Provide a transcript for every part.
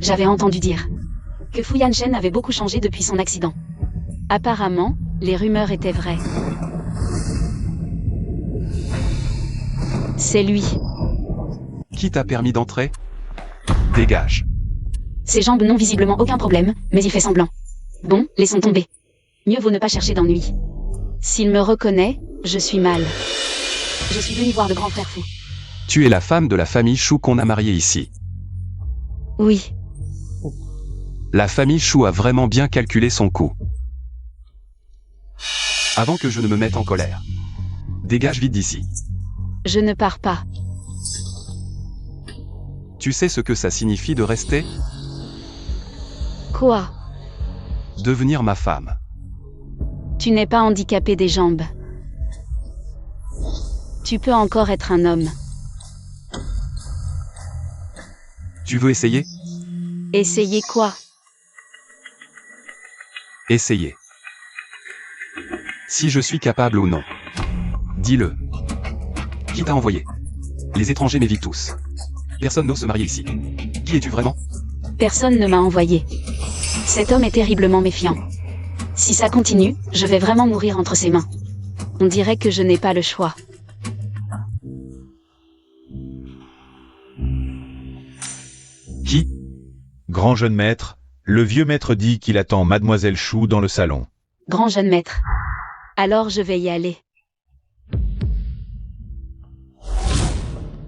j'avais entendu dire que Fu Yanshen avait beaucoup changé depuis son accident. Apparemment, les rumeurs étaient vraies. C'est lui. Qui t'a permis d'entrer? Dégage. Ses jambes n'ont visiblement aucun problème, mais il fait semblant. Bon, laissons tomber. Mieux vaut ne pas chercher d'ennui. S'il me reconnaît, je suis mal. Je suis venu voir le grand frère Fu. Tu es la femme de la famille Chou qu'on a mariée ici. Oui. La famille Chou a vraiment bien calculé son coût. Avant que je ne me mette en colère. Dégage vite d'ici. Je ne pars pas. Tu sais ce que ça signifie de rester? Quoi? Devenir ma femme. Tu n'es pas handicapé des jambes. Tu peux encore être un homme. Tu veux essayer? Essayer quoi? Essayer. Si je suis capable ou non. Dis-le. Qui t'a envoyé? Les étrangers m'évitent tous. Personne n'ose se marier ici. Qui es-tu vraiment? Personne ne m'a envoyé. Cet homme est terriblement méfiant. Si ça continue, je vais vraiment mourir entre ses mains. On dirait que je n'ai pas le choix. Qui? Grand jeune maître, le vieux maître dit qu'il attend Mademoiselle Chou dans le salon. Grand jeune maître. Alors je vais y aller.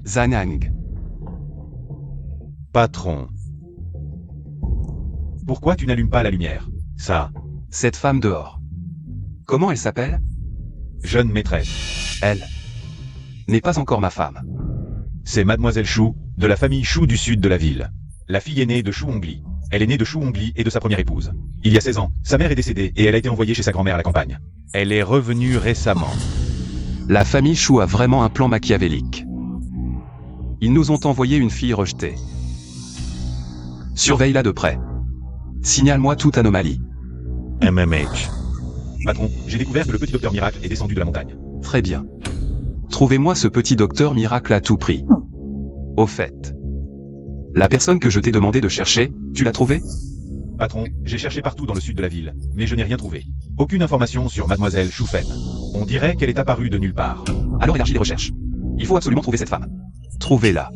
Zanang. Patron. Pourquoi tu n'allumes pas la lumière? Ça. Cette femme dehors. Comment elle s'appelle? Jeune maîtresse. Elle n'est pas encore ma femme. C'est Mademoiselle Chou, de la famille Chou du sud de la ville. La fille aînée de Chou Hongli. Elle est née de Chou Hongli et de sa première épouse. Il y a 16 ans, sa mère est décédée et elle a été envoyée chez sa grand-mère à la campagne. Elle est revenue récemment. La famille Chou a vraiment un plan machiavélique. Ils nous ont envoyé une fille rejetée. Surveille-la de près. Signale-moi toute anomalie. MMH. Patron, j'ai découvert que le petit docteur Miracle est descendu de la montagne. Très bien. Trouvez-moi ce petit docteur miracle à tout prix. Au fait. La personne que je t'ai demandé de chercher, tu l'as trouvée? Patron, j'ai cherché partout dans le sud de la ville, mais je n'ai rien trouvé. Aucune information sur Mademoiselle Choufen. On dirait qu'elle est apparue de nulle part. Alors élargis les recherches. Il faut absolument trouver cette femme. Trouvez-la.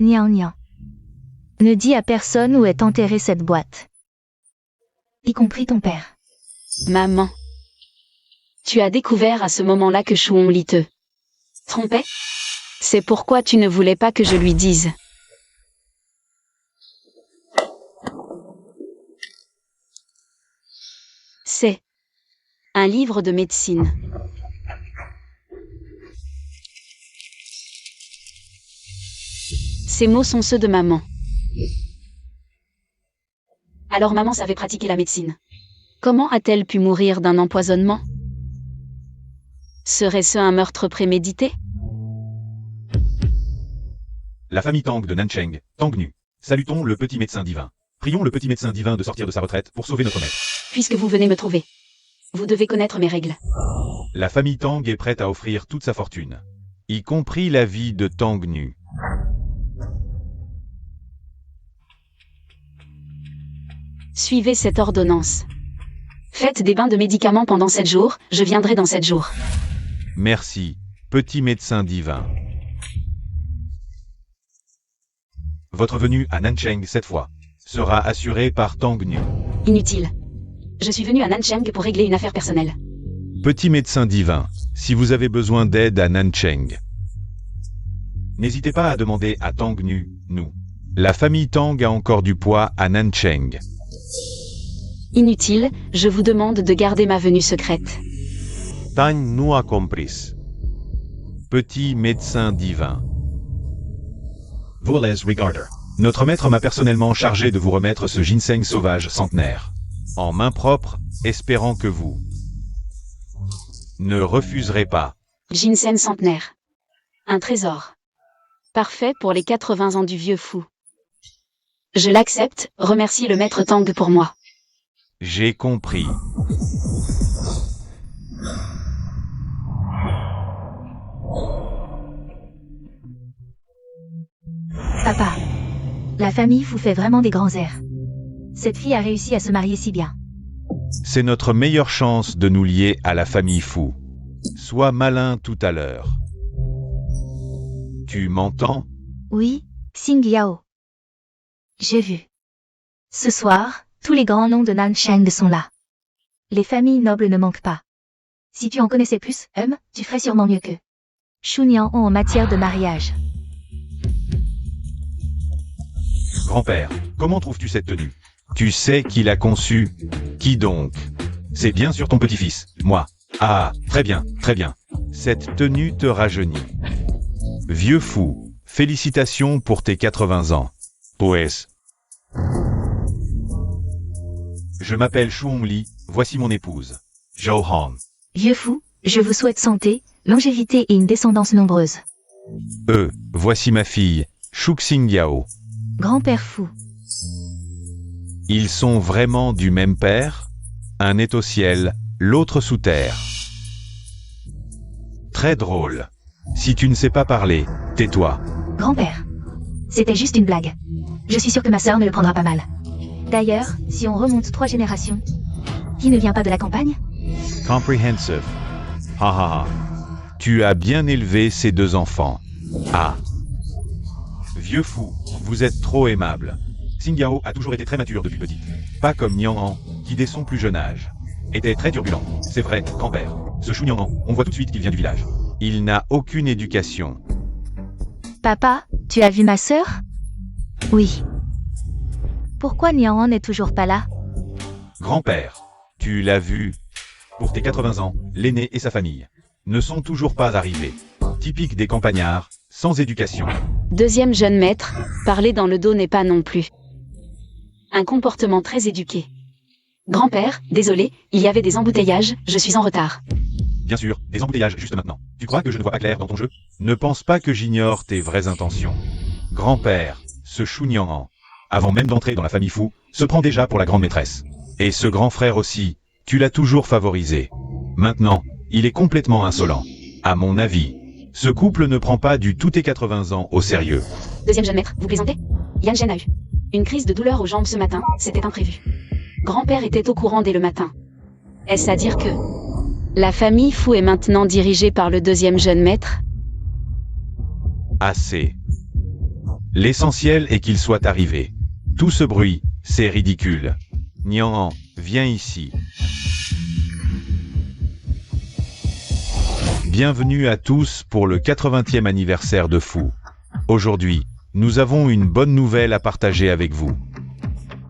Nian nian. Ne dis à personne où est enterrée cette boîte. Y compris ton père. Maman. Tu as découvert à ce moment-là que Chou Hongli te trompait? C'est pourquoi tu ne voulais pas que je lui dise. C'est un livre de médecine. Ces mots sont ceux de maman. Alors maman savait pratiquer la médecine. Comment a-t-elle pu mourir d'un empoisonnement? Serait-ce un meurtre prémédité? La famille Tang de Nancheng, Tangnu. Salutons le petit médecin divin. Prions le petit médecin divin de sortir de sa retraite pour sauver notre maître. Puisque vous venez me trouver, vous devez connaître mes règles. La famille Tang est prête à offrir toute sa fortune, y compris la vie de Tangnu. Suivez cette ordonnance. Faites des bains de médicaments pendant 7 jours, je viendrai dans 7 jours. Merci, petit médecin divin. Votre venue à Nancheng cette fois sera assurée par Tangnu. Inutile. Je suis venu à Nancheng pour régler une affaire personnelle. Petit médecin divin, si vous avez besoin d'aide à Nancheng, n'hésitez pas à demander à Tangnu, nous. La famille Tang a encore du poids à Nancheng. Inutile, je vous demande de garder ma venue secrète. Tang nous a compris. Petit médecin divin. Volez Regarder. Notre maître m'a personnellement chargé de vous remettre ce ginseng sauvage centenaire. En main propre, espérant que vous ne refuserez pas. Ginseng centenaire. Un trésor. Parfait pour les 80 ans du vieux fou. Je l'accepte, remercie le maître Tang pour moi. J'ai compris. Papa. La famille vous fait vraiment des grands airs. Cette fille a réussi à se marier si bien. C'est notre meilleure chance de nous lier à la famille Fu. Sois malin tout à l'heure. Tu m'entends? Oui, Xing Yao. J'ai vu. Ce soir, tous les grands noms de Nansheng sont là. Les familles nobles ne manquent pas. Si tu en connaissais plus, tu ferais sûrement mieux qu'eux. Shu Niang en matière de mariage. Grand-père, comment trouves-tu cette tenue? Tu sais qui l'a conçue? Qui donc? C'est bien sûr ton petit-fils, moi. Ah, très bien, très bien. Cette tenue te rajeunit. Vieux fou, félicitations pour tes 80 ans. Pues. Je m'appelle Shu Hongli, voici mon épouse. Zhou Han. Vieux fou, je vous souhaite santé, longévité et une descendance nombreuse. Voici ma fille, Shu Xing Yao. Grand-père fou. Ils sont vraiment du même père? Un est au ciel, l'autre sous terre. Très drôle. Si tu ne sais pas parler, tais-toi. Grand-père. C'était juste une blague. Je suis sûre que ma sœur ne le prendra pas mal. D'ailleurs, si on remonte 3 générations, qui ne vient pas de la campagne? Comprehensive. Ha ha ha. Tu as bien élevé ces 2 enfants. Ah. Vieux fou, vous êtes trop aimable. Xing Yao a toujours été très mature depuis petite. Pas comme Niang Han, qui dès son plus jeune âge était très turbulent. C'est vrai, grand-père. Ce Shu Niang Han, on voit tout de suite qu'il vient du village. Il n'a aucune éducation. Papa, tu as vu ma sœur? Oui. Pourquoi Niang Han n'est toujours pas là? Grand-père, tu l'as vu. Pour tes 80 ans, l'aîné et sa famille ne sont toujours pas arrivés. Typique des campagnards, sans éducation. Deuxième jeune maître, parler dans le dos n'est pas non plus un comportement très éduqué. Grand-père, désolé, il y avait des embouteillages, je suis en retard. Bien sûr, des embouteillages juste maintenant. Tu crois que je ne vois pas clair dans ton jeu? Ne pense pas que j'ignore tes vraies intentions. Grand-père, ce Shu Niang Han, avant même d'entrer dans la famille Fu, se prend déjà pour la grande maîtresse. Et ce grand frère aussi, tu l'as toujours favorisé. Maintenant, il est complètement insolent. À mon avis, ce couple ne prend pas du tout tes 80 ans au sérieux. Deuxième jeune maître, vous plaisantez? Yan Zhen a eu une crise de douleur aux jambes ce matin, c'était imprévu. Grand-père était au courant dès le matin. Est-ce à dire que la famille Fu est maintenant dirigée par le deuxième jeune maître? Assez. L'essentiel est qu'il soit arrivé. Tout ce bruit, c'est ridicule. Niang Han, viens ici. Bienvenue à tous pour le 80e anniversaire de Fu. Aujourd'hui, nous avons une bonne nouvelle à partager avec vous.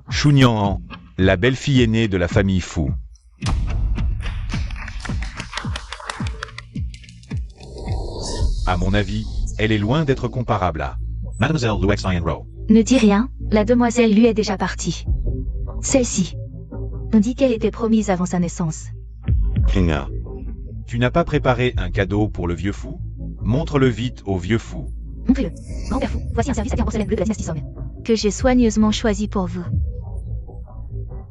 Shu Niang Han, la belle-fille aînée de la famille Fu. À mon avis, elle est loin d'être comparable à Mademoiselle Luo Xianro. Ne dis rien, la demoiselle lui est déjà partie. Celle-ci. On dit qu'elle était promise avant sa naissance. Kinga. Tu n'as pas préparé un cadeau pour le vieux fou? Montre-le vite au vieux fou. Montrez-le. Grand-père fou, voici un service à en porcelaine bleue de la dynastie Song. Que j'ai soigneusement choisi pour vous.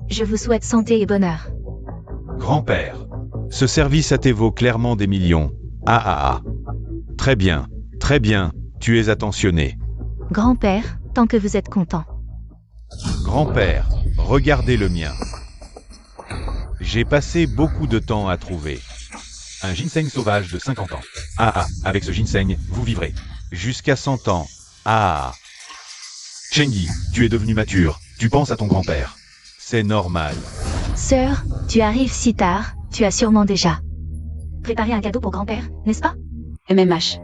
Je vous souhaite santé et bonheur. Grand-père, ce service à tes vaut clairement des millions. Ah ah ah. Très bien, tu es attentionné. Grand-père, tant que vous êtes content. Grand-père, regardez le mien. J'ai passé beaucoup de temps à trouver. Un ginseng sauvage de 50 ans. Ah ah, avec ce ginseng, vous vivrez. Jusqu'à 100 ans. Ah ah. Chengyi, tu es devenu mature, tu penses à ton grand-père. C'est normal. Sœur, tu arrives si tard, tu as sûrement déjà préparé un cadeau pour grand-père, n'est-ce pas? MMH.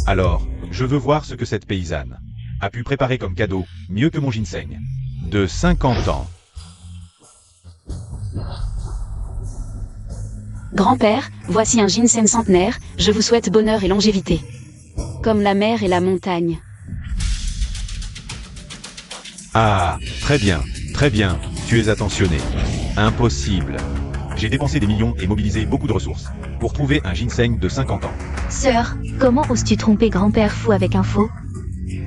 Alors, je veux voir ce que cette paysanne a pu préparer comme cadeau, mieux que mon ginseng. De 50 ans. Grand-père, voici un ginseng centenaire, je vous souhaite bonheur et longévité. Comme la mer et la montagne. Ah, très bien, tu es attentionné. Impossible. J'ai dépensé des millions et mobilisé beaucoup de ressources pour trouver un ginseng de 50 ans. Sœur, comment oses-tu tromper grand-père fou avec un faux?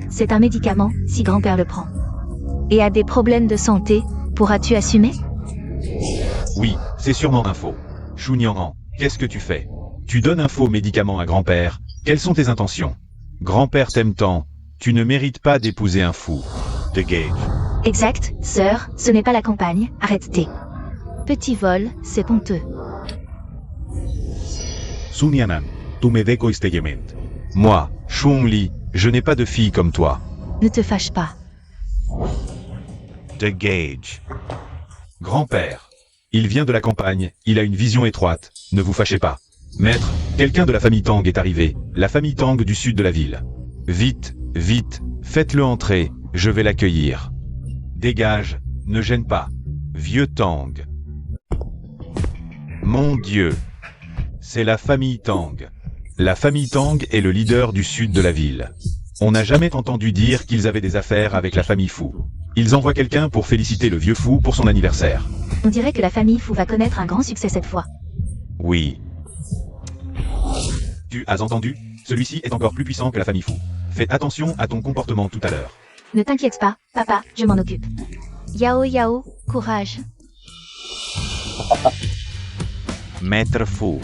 C'est un médicament, si grand-père le prend. Et a des problèmes de santé, pourras-tu assumer? Oui, c'est sûrement un faux. Shu Niang Han, qu'est-ce que tu fais? Tu donnes un faux médicament à grand-père, quelles sont tes intentions? Grand-père t'aime tant, Tu ne mérites pas d'épouser un fou. De Gage. Exact, sœur, ce n'est pas la campagne, arrête-t. Petit vol, c'est honteux. Sunyanan, tu me decoistegement. Moi, Shuongli, je n'ai pas de fille comme toi. Ne te fâche pas. De Gage. Grand-père. Il vient de la campagne, il a une vision étroite, ne vous fâchez pas. Maître, quelqu'un de la famille Tang est arrivé, la famille Tang du sud de la ville. Vite, vite, faites-le entrer, je vais l'accueillir. Dégage, ne gêne pas. Vieux Tang. Mon Dieu. C'est la famille Tang. La famille Tang est le leader du sud de la ville. On n'a jamais entendu dire qu'ils avaient des affaires avec la famille Fu. Ils envoient quelqu'un pour féliciter le vieux fou pour son anniversaire. On dirait que la famille Fu va connaître un grand succès cette fois. Oui. Tu as entendu? Celui-ci est encore plus puissant que la famille Fu. Fais attention à ton comportement tout à l'heure. Ne t'inquiète pas, papa, je m'en occupe. Yao Yao, courage. Maître Fu.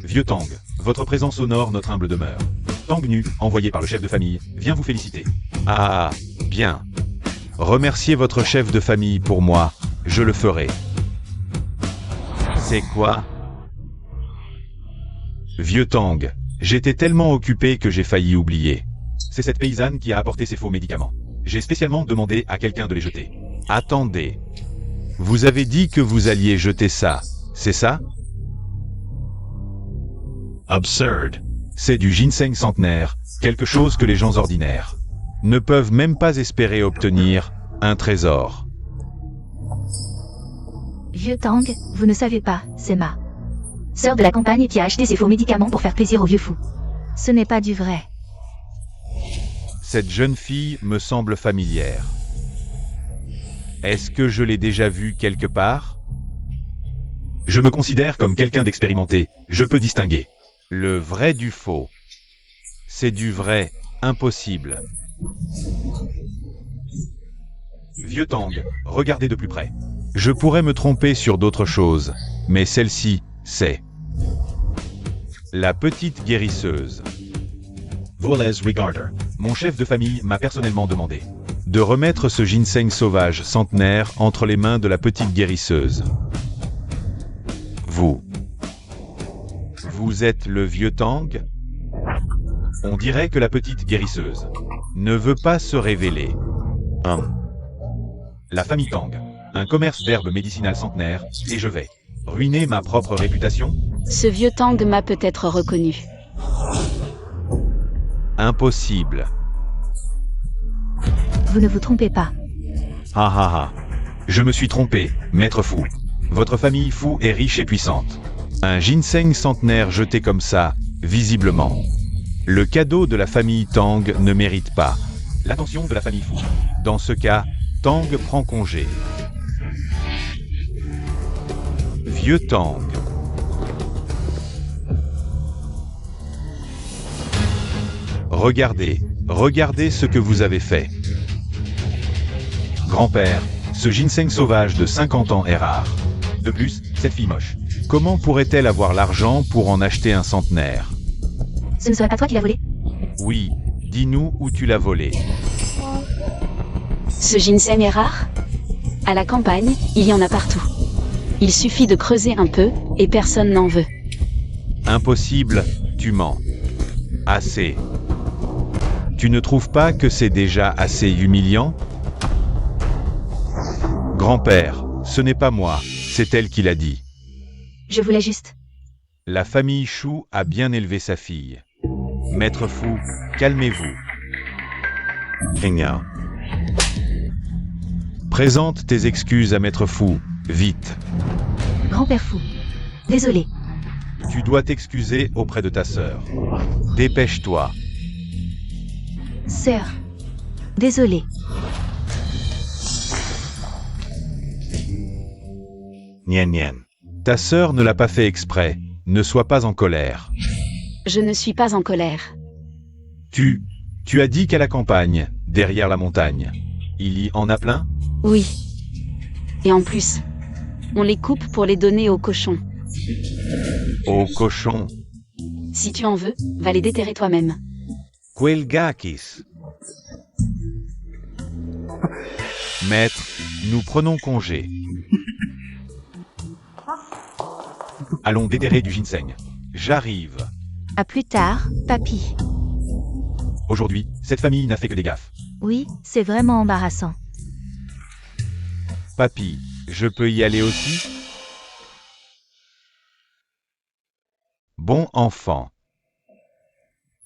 Vieux Tang, votre présence honore notre humble demeure. Tang Nu, envoyé par le chef de famille, vient vous féliciter. Ah, bien. Remerciez votre chef de famille pour moi, je le ferai. C'est quoi? Vieux Tang, j'étais tellement occupé que j'ai failli oublier. C'est cette paysanne qui a apporté ces faux médicaments. J'ai spécialement demandé à quelqu'un de les jeter. Attendez. Vous avez dit que vous alliez jeter ça, c'est ça? Absurde. C'est du ginseng centenaire, quelque chose que les gens ordinaires ne peuvent même pas espérer obtenir, un trésor. Vieux Tang, vous ne savez pas, c'est ma sœur de la campagne qui a acheté ces faux médicaments pour faire plaisir au vieux fou. Ce n'est pas du vrai. Cette jeune fille me semble familière. Est-ce que je l'ai déjà vue quelque part? Je me considère comme quelqu'un d'expérimenté, je peux distinguer le vrai du faux. C'est du vrai, impossible. Vieux Tang, regardez de plus près. Je pourrais me tromper sur d'autres choses, mais celle-ci, c'est la petite guérisseuse. Voles Regarder. Mon chef de famille m'a personnellement demandé de remettre ce ginseng sauvage centenaire entre les mains de la petite guérisseuse. Vous êtes le vieux Tang? On dirait que la petite guérisseuse ne veut pas se révéler. La famille Tang, un commerce d'herbes médicinales centenaires, et je vais ruiner ma propre réputation? Ce vieux Tang m'a peut-être reconnu. Impossible. Vous ne vous trompez pas. Ah ah ah. Je me suis trompé, maître Fu. Votre famille Fu est riche et puissante. Un ginseng centenaire jeté comme ça, visiblement. Le cadeau de la famille Tang ne mérite pas l'attention de la famille Fu. Dans ce cas, Tang prend congé. Vieux Tang. Regardez, regardez ce que vous avez fait. Grand-père, ce ginseng sauvage de 50 ans est rare. De plus, cette fille moche. Comment pourrait-elle avoir l'argent pour en acheter un centenaire? Ce ne serait pas toi qui l'as volé? Oui, dis-nous où tu l'as volé. Ce ginseng est rare? À la campagne, il y en a partout. Il suffit de creuser un peu, et personne n'en veut. Impossible, tu mens. Assez. Tu ne trouves pas que c'est déjà assez humiliant? Grand-père, ce n'est pas moi, c'est elle qui l'a dit. Je voulais juste. La famille Chou a bien élevé sa fille. Maître Fu, calmez-vous. Enya. Présente tes excuses à Maître Fu, vite. Grand-père Fou. Désolé. Tu dois t'excuser auprès de ta sœur. Dépêche-toi. Sœur. Désolé. Nien Nien. Ta sœur ne l'a pas fait exprès. Ne sois pas en colère. Je ne suis pas en colère. Tu as dit qu'à la campagne, derrière la montagne, il y en a plein? Oui. Et en plus, on les coupe pour les donner aux cochons. Aux cochons. Si tu en veux, va les déterrer toi-même. Quelgakis. Maître, nous prenons congé. Allons déterrer du ginseng. J'arrive. À plus tard, papy. Aujourd'hui, cette famille n'a fait que des gaffes. Oui, c'est vraiment embarrassant. Papy, je peux y aller aussi? Bon enfant.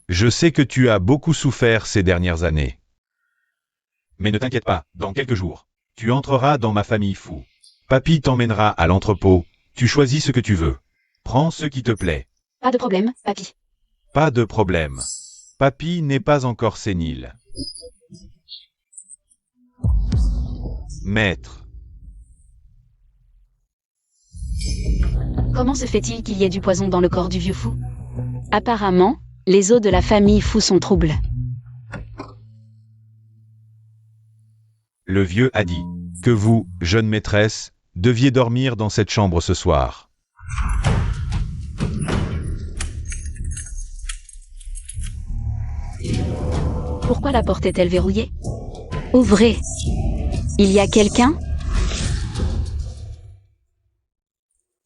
Je sais que tu as beaucoup souffert ces dernières années. Mais ne t'inquiète pas, dans quelques jours, tu entreras dans ma famille fou. Papy t'emmènera à l'entrepôt, tu choisis ce que tu veux. Prends ce qui te plaît. Pas de problème, papy. Pas de problème. Papy n'est pas encore sénile. Maître. Comment se fait-il qu'il y ait du poison dans le corps du vieux fou? Apparemment, les os de la famille fou sont troubles. Le vieux a dit que vous, jeune maîtresse, deviez dormir dans cette chambre ce soir. Pourquoi la porte est-elle verrouillée? Ouvrez. Il y a quelqu'un?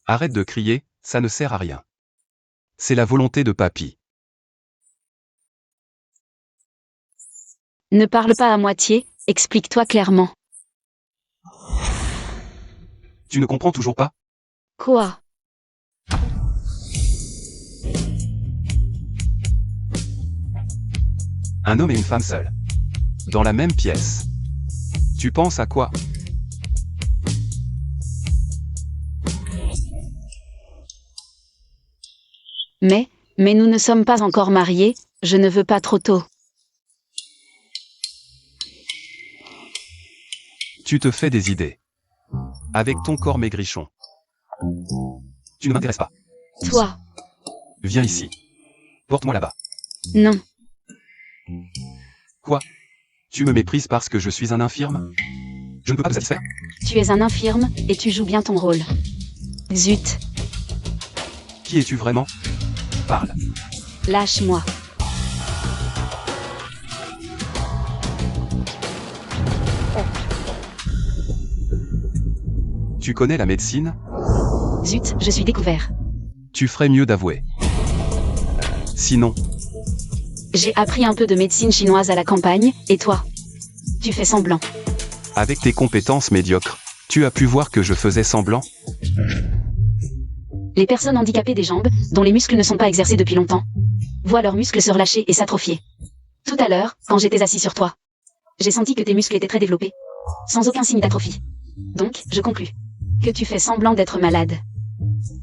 Arrête de crier, ça ne sert à rien. C'est la volonté de papy. Ne parle pas à moitié, explique-toi clairement. Tu ne comprends toujours pas? Quoi? Un homme et une femme seuls. Dans la même pièce. Tu penses à quoi? Mais nous ne sommes pas encore mariés, je ne veux pas trop tôt. Tu te fais des idées. Avec ton corps maigrichon. Tu ne m'intéresses pas. Toi? Viens ici. Porte-moi là-bas. Non. Quoi? Tu me méprises parce que je suis un infirme? Je ne peux pas te satisfaire? Tu es un infirme, et tu joues bien ton rôle. Zut. Qui es-tu vraiment? Parle. Lâche-moi. Tu connais la médecine? Zut, je suis découvert. Tu ferais mieux d'avouer. Sinon, J'ai appris un peu de médecine chinoise à la campagne, et toi? Tu fais semblant. avec tes compétences médiocres, tu as pu voir que je faisais semblant? Les personnes handicapées des jambes, dont les muscles ne sont pas exercés depuis longtemps, voient leurs muscles se relâcher et s'atrophier. Tout à l'heure, quand j'étais assis sur toi, j'ai senti que tes muscles étaient très développés, sans aucun signe d'atrophie. Donc, je conclus que tu fais semblant d'être malade.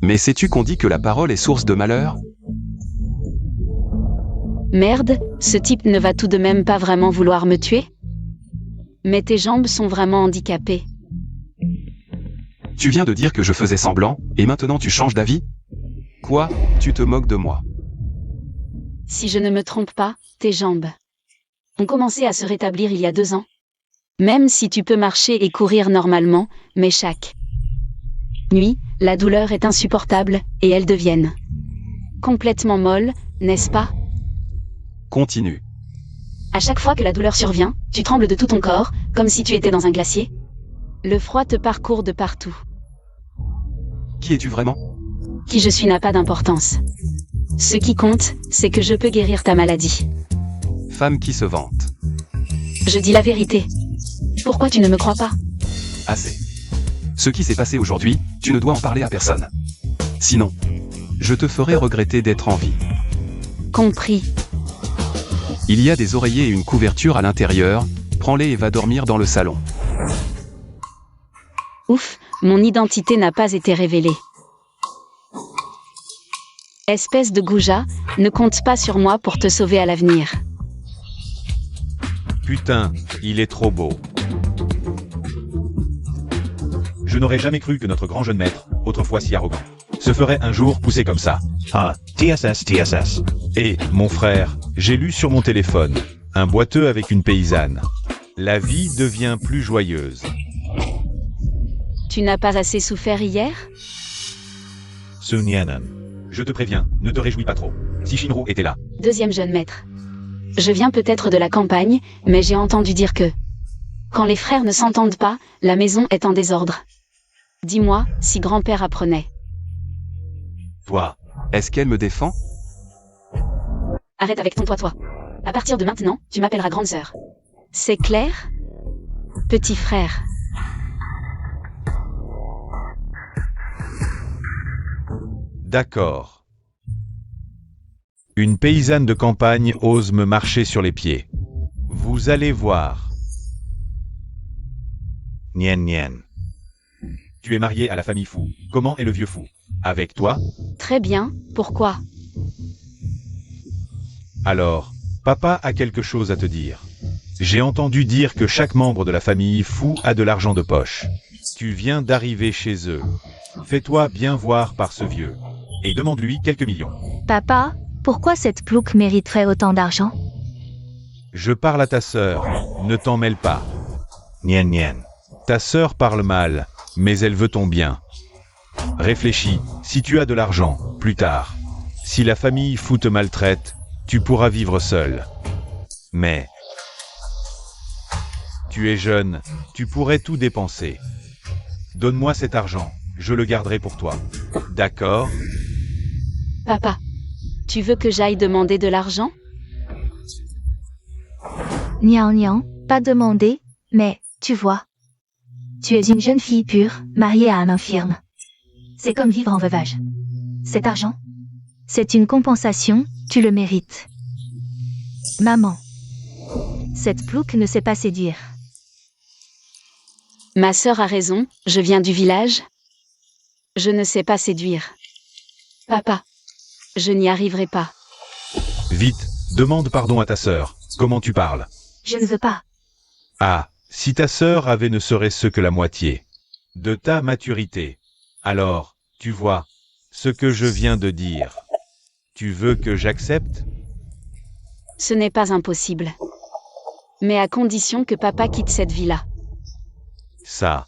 Mais sais-tu qu'on dit que la parole est source de malheur? Merde, ce type ne va tout de même pas vraiment vouloir me tuer? Mais tes jambes sont vraiment handicapées. Tu viens de dire que je faisais semblant, et maintenant tu changes d'avis? Quoi? Tu te moques de moi? Si je ne me trompe pas, tes jambes ont commencé à se rétablir il y a 2 ans. Même si tu peux marcher et courir normalement, mais chaque nuit, la douleur est insupportable, et elles deviennent complètement molles, n'est-ce pas? Continue. À chaque fois que la douleur survient, tu trembles de tout ton corps, comme si tu étais dans un glacier. Le froid te parcourt de partout. Qui es-tu vraiment? Qui je suis n'a pas d'importance. Ce qui compte, c'est que je peux guérir ta maladie. Femme qui se vante. Je dis la vérité. Pourquoi tu ne me crois pas? Assez. Ce qui s'est passé aujourd'hui, tu ne dois en parler à personne. Sinon, je te ferai regretter d'être en vie. Compris. Il y a des oreillers et une couverture à l'intérieur, prends-les et va dormir dans le salon. Ouf, mon identité n'a pas été révélée. Espèce de goujat, ne compte pas sur moi pour te sauver à l'avenir. Putain, il est trop beau. Je n'aurais jamais cru que notre grand jeune maître, autrefois si arrogant, se ferait un jour pousser comme ça. Ah, TSS, TSS. Et, mon frère, j'ai lu sur mon téléphone, un boiteux avec une paysanne. La vie devient plus joyeuse. Tu n'as pas assez souffert hier? Sunyanan. Je te préviens, ne te réjouis pas trop. Si Shinro était là. Deuxième jeune maître. Je viens peut-être de la campagne, mais j'ai entendu dire que Quand les frères ne s'entendent pas, la maison est en désordre. Dis-moi, si grand-père apprenait. Toi, Est-ce qu'elle me défend? Arrête avec ton toi. À partir de maintenant, tu m'appelleras grande sœur. C'est clair? Petit frère. d'accord. Une paysanne de campagne ose me marcher sur les pieds. Vous allez voir. Nien nien. Tu es marié à la famille Fou. Comment est le vieux fou? Avec toi? Très bien, pourquoi? Alors, papa a quelque chose à te dire. J'ai entendu dire que chaque membre de la famille Fou a de l'argent de poche. Tu viens d'arriver chez eux. Fais-toi bien voir par ce vieux. Et demande-lui quelques millions. Papa, pourquoi cette plouc mériterait autant d'argent? Je parle à ta sœur, ne t'en mêle pas. Nien nien. Ta sœur parle mal, mais elle veut ton bien. Réfléchis, si tu as de l'argent, plus tard. Si la famille Fou te maltraite, tu pourras vivre seul. Mais tu es jeune, tu pourrais tout dépenser. Donne-moi cet argent, je le garderai pour toi. D'accord? Papa, tu veux que j'aille demander de l'argent? Nian nian, pas demandé, mais, tu vois. Tu es une jeune fille pure, mariée à un infirme. C'est comme vivre en veuvage. Cet argent, c'est une compensation, tu le mérites. Maman. Cette plouc ne sait pas séduire. Ma sœur a raison, je viens du village. Je ne sais pas séduire. Papa, je n'y arriverai pas. Vite, demande pardon à ta sœur. Comment tu parles? Je ne veux pas. Ah, si ta sœur avait ne serait-ce que la moitié de ta maturité. Alors, tu vois, ce que je viens de dire. Tu veux que j'accepte? Ce n'est pas impossible. Mais à condition que papa quitte cette vie-là. Ça.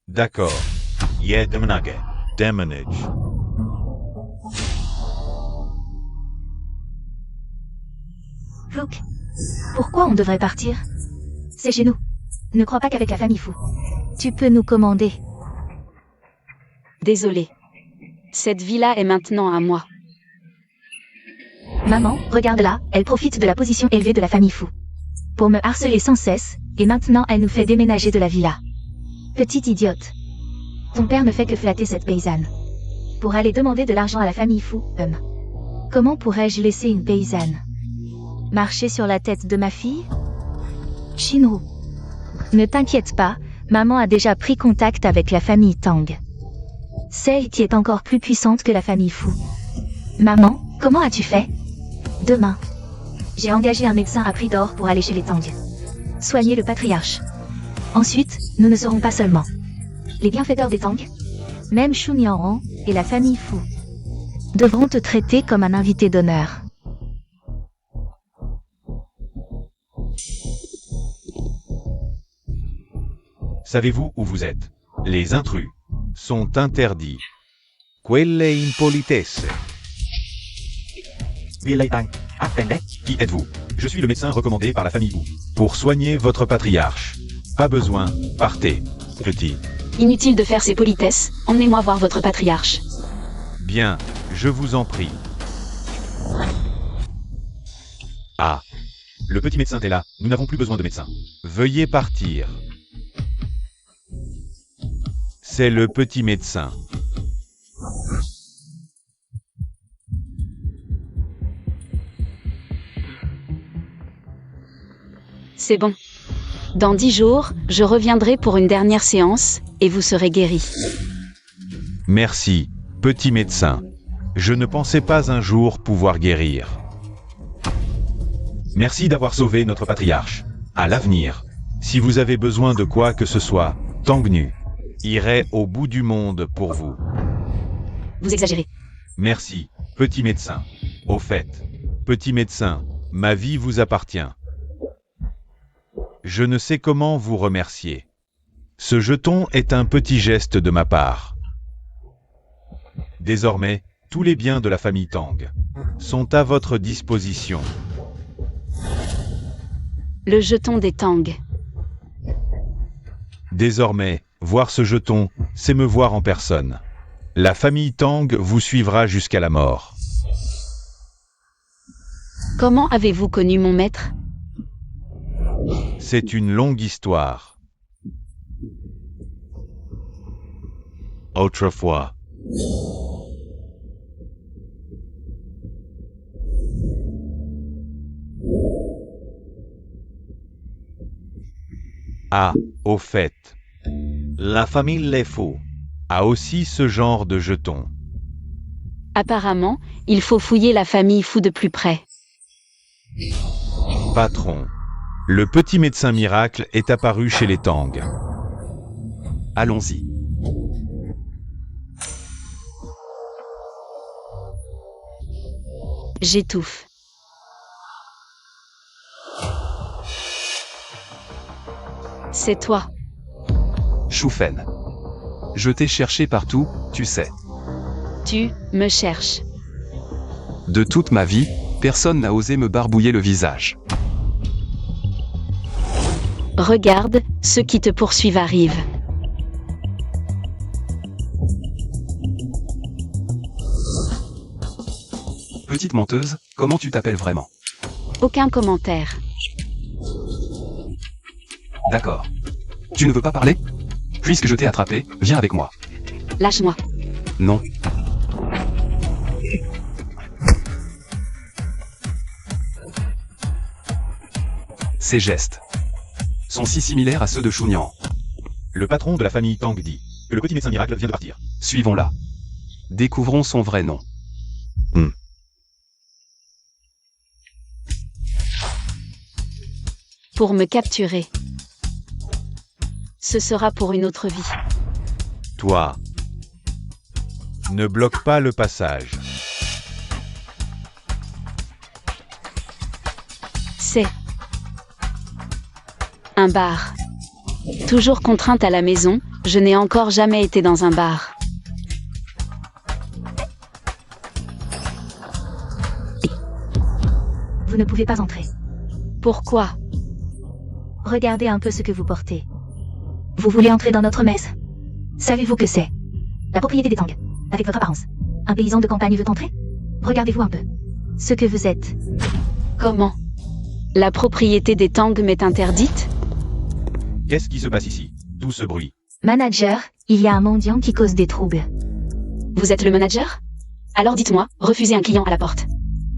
D'accord. Demonage. Plouc. Pourquoi on devrait partir? C'est chez nous. Ne crois pas qu'avec la famille Fou. Tu peux nous commander. Désolé. Cette vie-là est maintenant à moi. Maman, regarde-la, elle profite de la position élevée de la famille Fou. Pour me harceler sans cesse, et maintenant elle nous fait déménager de la villa. Petite idiote. Ton père ne fait que flatter cette paysanne. Pour aller demander de l'argent à la famille Fou, Comment pourrais-je laisser une paysanne marcher sur la tête de ma fille? Shinru. Ne t'inquiète pas, maman a déjà pris contact avec la famille Tang. Celle qui est encore plus puissante que la famille Fou. Maman, comment as-tu fait? Demain. J'ai engagé un médecin à prix d'or pour aller chez les Tang. Soigner le patriarche. Ensuite, nous ne serons pas seulement les bienfaiteurs des Tang. Même Shu Nianran et la famille Fou devront te traiter comme un invité d'honneur. Savez-vous où vous êtes? Les intrus sont interdits. Quelle impolitesse. Qui êtes-vous? Je suis le médecin recommandé par la famille Wu pour soigner votre patriarche. Pas besoin, partez, petit. Inutile de faire ces politesses, emmenez-moi voir votre patriarche. Bien, je vous en prie. Ah, le petit médecin est là, nous n'avons plus besoin de médecin. Veuillez partir. C'est le petit médecin. C'est bon. Dans 10 jours, je reviendrai pour une dernière séance, et vous serez guéri. Merci, petit médecin. Je ne pensais pas un jour pouvoir guérir. Merci d'avoir sauvé notre patriarche. À l'avenir, si vous avez besoin de quoi que ce soit, Tangnu irait au bout du monde pour vous. Vous exagérez. Merci, petit médecin. Au fait, petit médecin, ma vie vous appartient. Je ne sais comment vous remercier. Ce jeton est un petit geste de ma part. Désormais, tous les biens de la famille Tang sont à votre disposition. Le jeton des Tang. Désormais, voir ce jeton, c'est me voir en personne. La famille Tang vous suivra jusqu'à la mort. Comment avez-vous connu mon maître? C'est une longue histoire. Autrefois. Ah, au fait. La famille Les Faux a aussi ce genre de jetons. Apparemment, il faut fouiller la famille Fu de plus près. Patron. Le petit médecin miracle est apparu chez les Tang. Allons-y. J'étouffe. C'est toi. Shufen. Je t'ai cherché partout, tu sais. Tu me cherches. De toute ma vie, personne n'a osé me barbouiller le visage. Regarde, ceux qui te poursuivent arrivent. Petite menteuse, comment tu t'appelles vraiment? Aucun commentaire. D'accord. Tu ne veux pas parler? Puisque je t'ai attrapé, viens avec moi. Lâche-moi. Non. Ces gestes sont si similaires à ceux de Chunyan. Le patron de la famille Tang dit que le petit médecin miracle vient de partir. Suivons-la. Découvrons son vrai nom. Pour me capturer. Ce sera pour une autre vie. Toi. Ne bloque pas le passage. C'est un bar. Toujours contrainte à la maison, je n'ai encore jamais été dans un bar. Vous ne pouvez pas entrer. Pourquoi? Regardez un peu ce que vous portez. Vous voulez entrer dans notre messe? Savez-vous que c'est la propriété des Tang, avec votre apparence. Un paysan de campagne veut entrer? Regardez-vous un peu. Ce que vous êtes. Comment? La propriété des Tang m'est interdite? Qu'est-ce qui se passe ici? Tout ce bruit. Manager, il y a un mendiant qui cause des troubles. Vous êtes le manager? Alors dites-moi, refusez un client à la porte.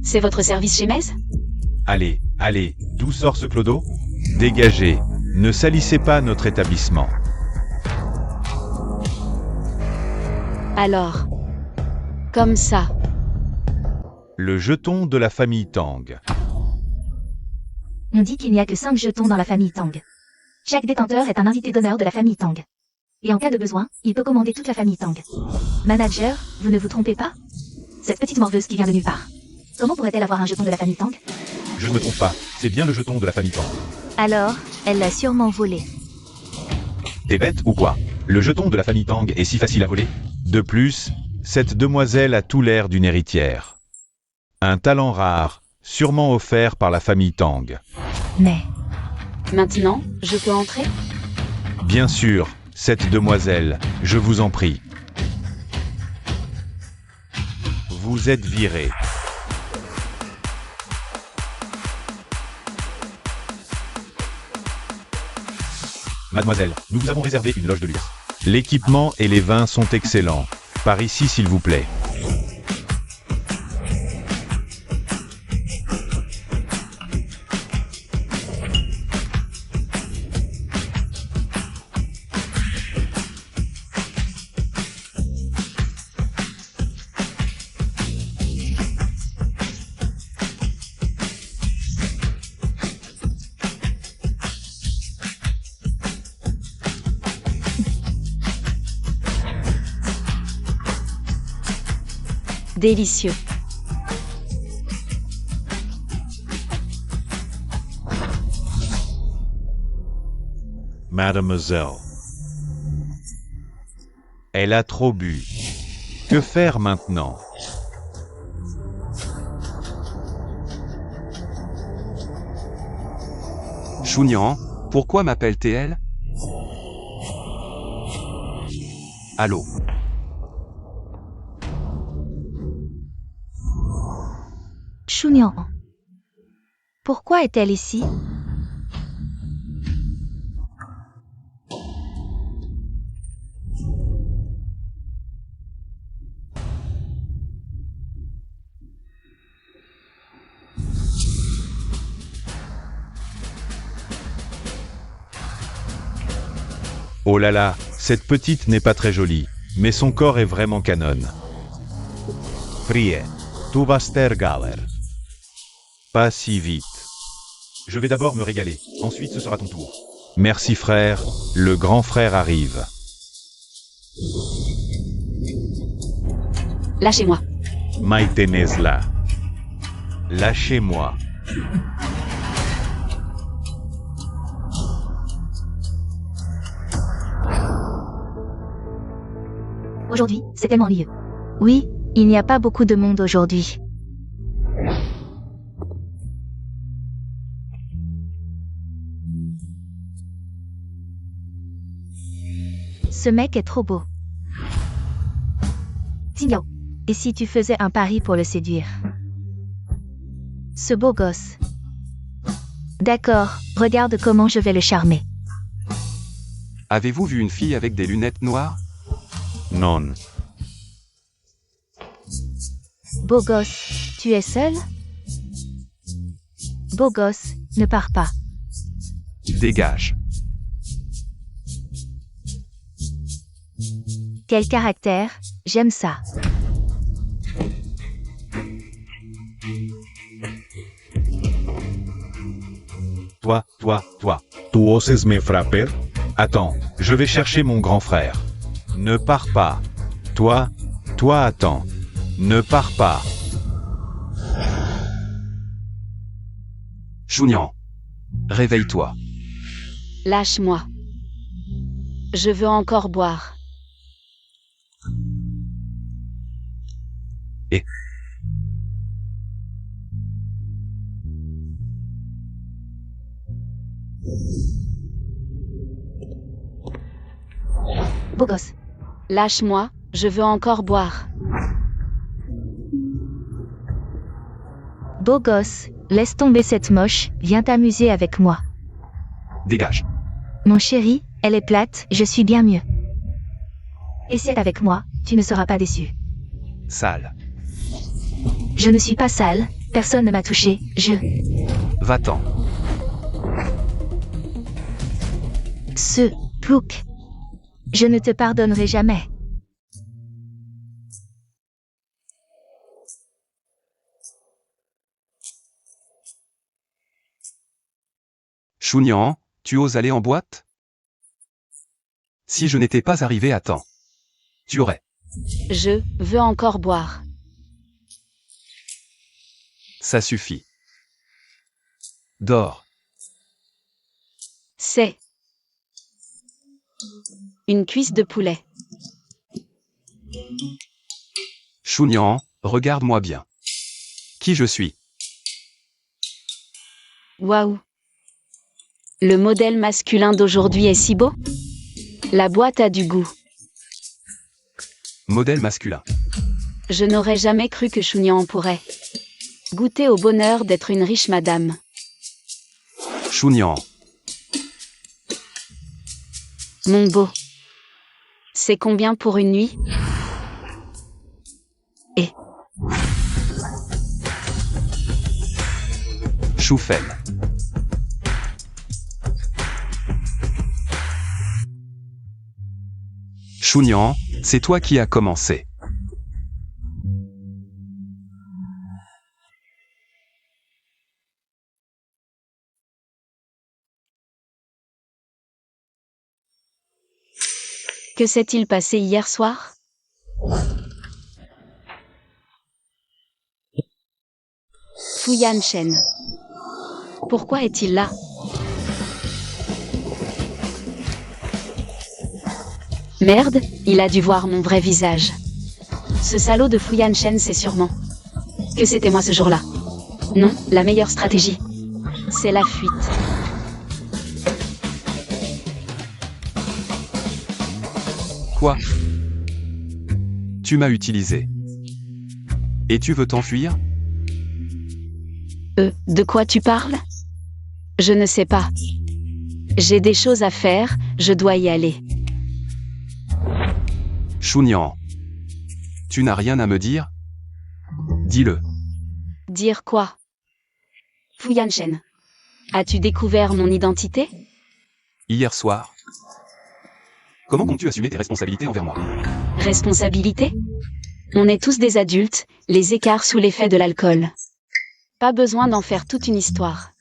C'est votre service chez Metz? Allez, allez, d'où sort ce clodo? Dégagez. Ne salissez pas notre établissement. Alors. Comme ça. Le jeton de la famille Tang. On dit qu'il n'y a que 5 jetons dans la famille Tang. Chaque détenteur est un invité d'honneur de la famille Tang. Et en cas de besoin, il peut commander toute la famille Tang. Manager, vous ne vous trompez pas? Cette petite morveuse qui vient de nulle part. Comment pourrait-elle avoir un jeton de la famille Tang? Je ne me trompe pas, c'est bien le jeton de la famille Tang. Alors, elle l'a sûrement volé. T'es bête ou quoi? Le jeton de la famille Tang est si facile à voler? De plus, cette demoiselle a tout l'air d'une héritière. Un talent rare, sûrement offert par la famille Tang. Mais, Maintenant, je peux entrer? Bien sûr, cette demoiselle, je vous en prie. Vous êtes viré. Mademoiselle, nous vous avons réservé une loge de luxe. L'équipement et les vins sont excellents. Par ici, s'il vous plaît. Délicieux. Mademoiselle. Elle a trop bu. Que faire maintenant? Chunian, pourquoi m'appelle-t-elle? Allô? Chunian. Pourquoi est-elle ici? Oh là là, cette petite n'est pas très jolie, mais son corps est vraiment canon. Prie, tu vas ter galer. Pas si vite. Je vais d'abord me régaler, ensuite ce sera ton tour. Merci frère, le grand frère arrive. Lâchez-moi. Maïtenezla. Lâchez-moi. Aujourd'hui, c'est tellement ennuyeux. Oui, il n'y a pas beaucoup de monde aujourd'hui. Ce mec est trop beau. Tigno. Et si tu faisais un pari pour le séduire? Ce beau gosse. D'accord, regarde comment je vais le charmer. Avez-vous vu une fille avec des lunettes noires? Non. Beau gosse, tu es seul? Beau gosse, ne pars pas. Dégage. Quel caractère, j'aime ça. Toi. Tu oses me frapper? Attends, je vais chercher mon grand frère. Ne pars pas. Toi, attends. Ne pars pas. Chunian. Réveille-toi. Lâche-moi. Je veux encore boire. Beau gosse. Lâche-moi, je veux encore boire. Beau gosse, laisse tomber cette moche, viens t'amuser avec moi. Dégage. Mon chéri, elle est plate, je suis bien mieux. Essaie avec moi, tu ne seras pas déçu. Sale. Je ne suis pas sale, personne ne m'a touché, Va-t'en. Ce plouc. Je ne te pardonnerai jamais. Chunian, tu oses aller en boîte? Si je n'étais pas arrivé à temps, tu aurais. Je veux encore boire. Ça suffit. Dors. C'est une cuisse de poulet. Chunian, regarde-moi bien. Qui je suis? Waouh. Le modèle masculin d'aujourd'hui est si beau. La boîte a du goût. Modèle masculin. Je n'aurais jamais cru que Chunian pourrait goûter au bonheur d'être une riche madame. Chunian. Mon beau. C'est combien pour une nuit? Et Choufel. Chunian, c'est toi qui as commencé. que s'est-il passé hier soir? Fu Yanshen. Pourquoi est-il là? Merde, il a dû voir mon vrai visage. Ce salaud de Fu Yanshen sait sûrement que c'était moi ce jour-là. Non, la meilleure stratégie, c'est la fuite. Quoi? Tu m'as utilisé. Et tu veux t'enfuir? De quoi tu parles? Je ne sais pas. J'ai des choses à faire, je dois y aller. Chunyan. Tu n'as rien à me dire? Dis-le. Dire quoi? Fu Yanshen. As-tu découvert mon identité? Hier soir. Comment comptes-tu assumer tes responsabilités envers moi? Responsabilité? On est tous des adultes, les écarts sous l'effet de l'alcool. Pas besoin d'en faire toute une histoire.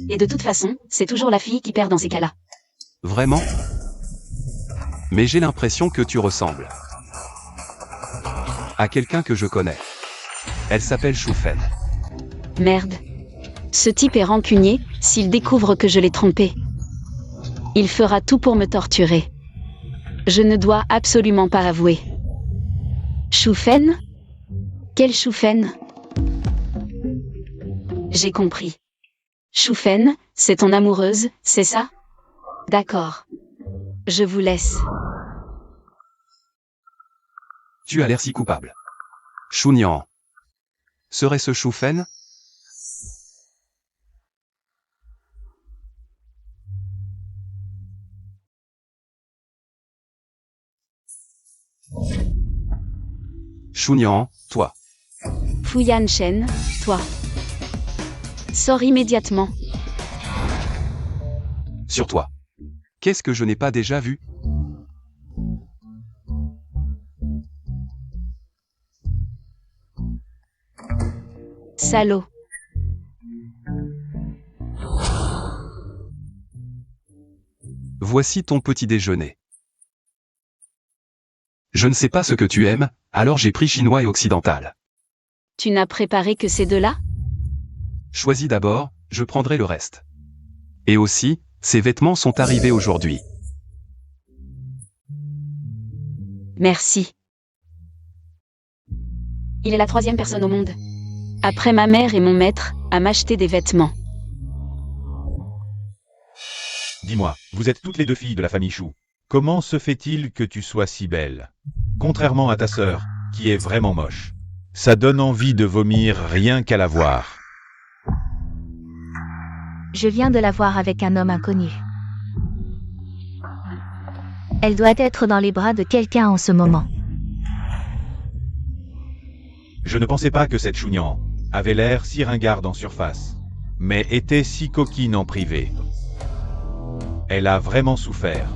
Et de toute façon, c'est toujours la fille qui perd dans ces cas-là. Vraiment? Mais j'ai l'impression que tu ressembles à quelqu'un que je connais. Elle s'appelle Shufen. Merde. Ce type est rancunier, s'il découvre que je l'ai trompé. Il fera tout pour me torturer. Je ne dois absolument pas avouer. Shufen? Quelle Shufen? J'ai compris. Shufen, c'est ton amoureuse, c'est ça? D'accord. Je vous laisse. Tu as l'air si coupable. Chunyan. Serait-ce Shufen? Chunyan, toi. Fu Yanshen, toi. Sors immédiatement. Sur toi. Qu'est-ce que je n'ai pas déjà vu? Salaud. Voici ton petit déjeuner. Je ne sais pas ce que tu aimes, alors j'ai pris chinois et occidental. Tu n'as préparé que ces deux-là? Choisis d'abord, je prendrai le reste. Et aussi, ces vêtements sont arrivés aujourd'hui. Merci. Il est la 3e personne au monde, après ma mère et mon maître, à m'acheter des vêtements. Dis-moi, vous êtes toutes les deux filles de la famille Chou. Comment se fait-il que tu sois si belle? Contrairement à ta sœur, qui est vraiment moche. Ça donne envie de vomir rien qu'à la voir. Je viens de la voir avec un homme inconnu. Elle doit être dans les bras de quelqu'un en ce moment. Je ne pensais pas que cette Chunyan avait l'air si ringarde en surface, mais était si coquine en privé. Elle a vraiment souffert.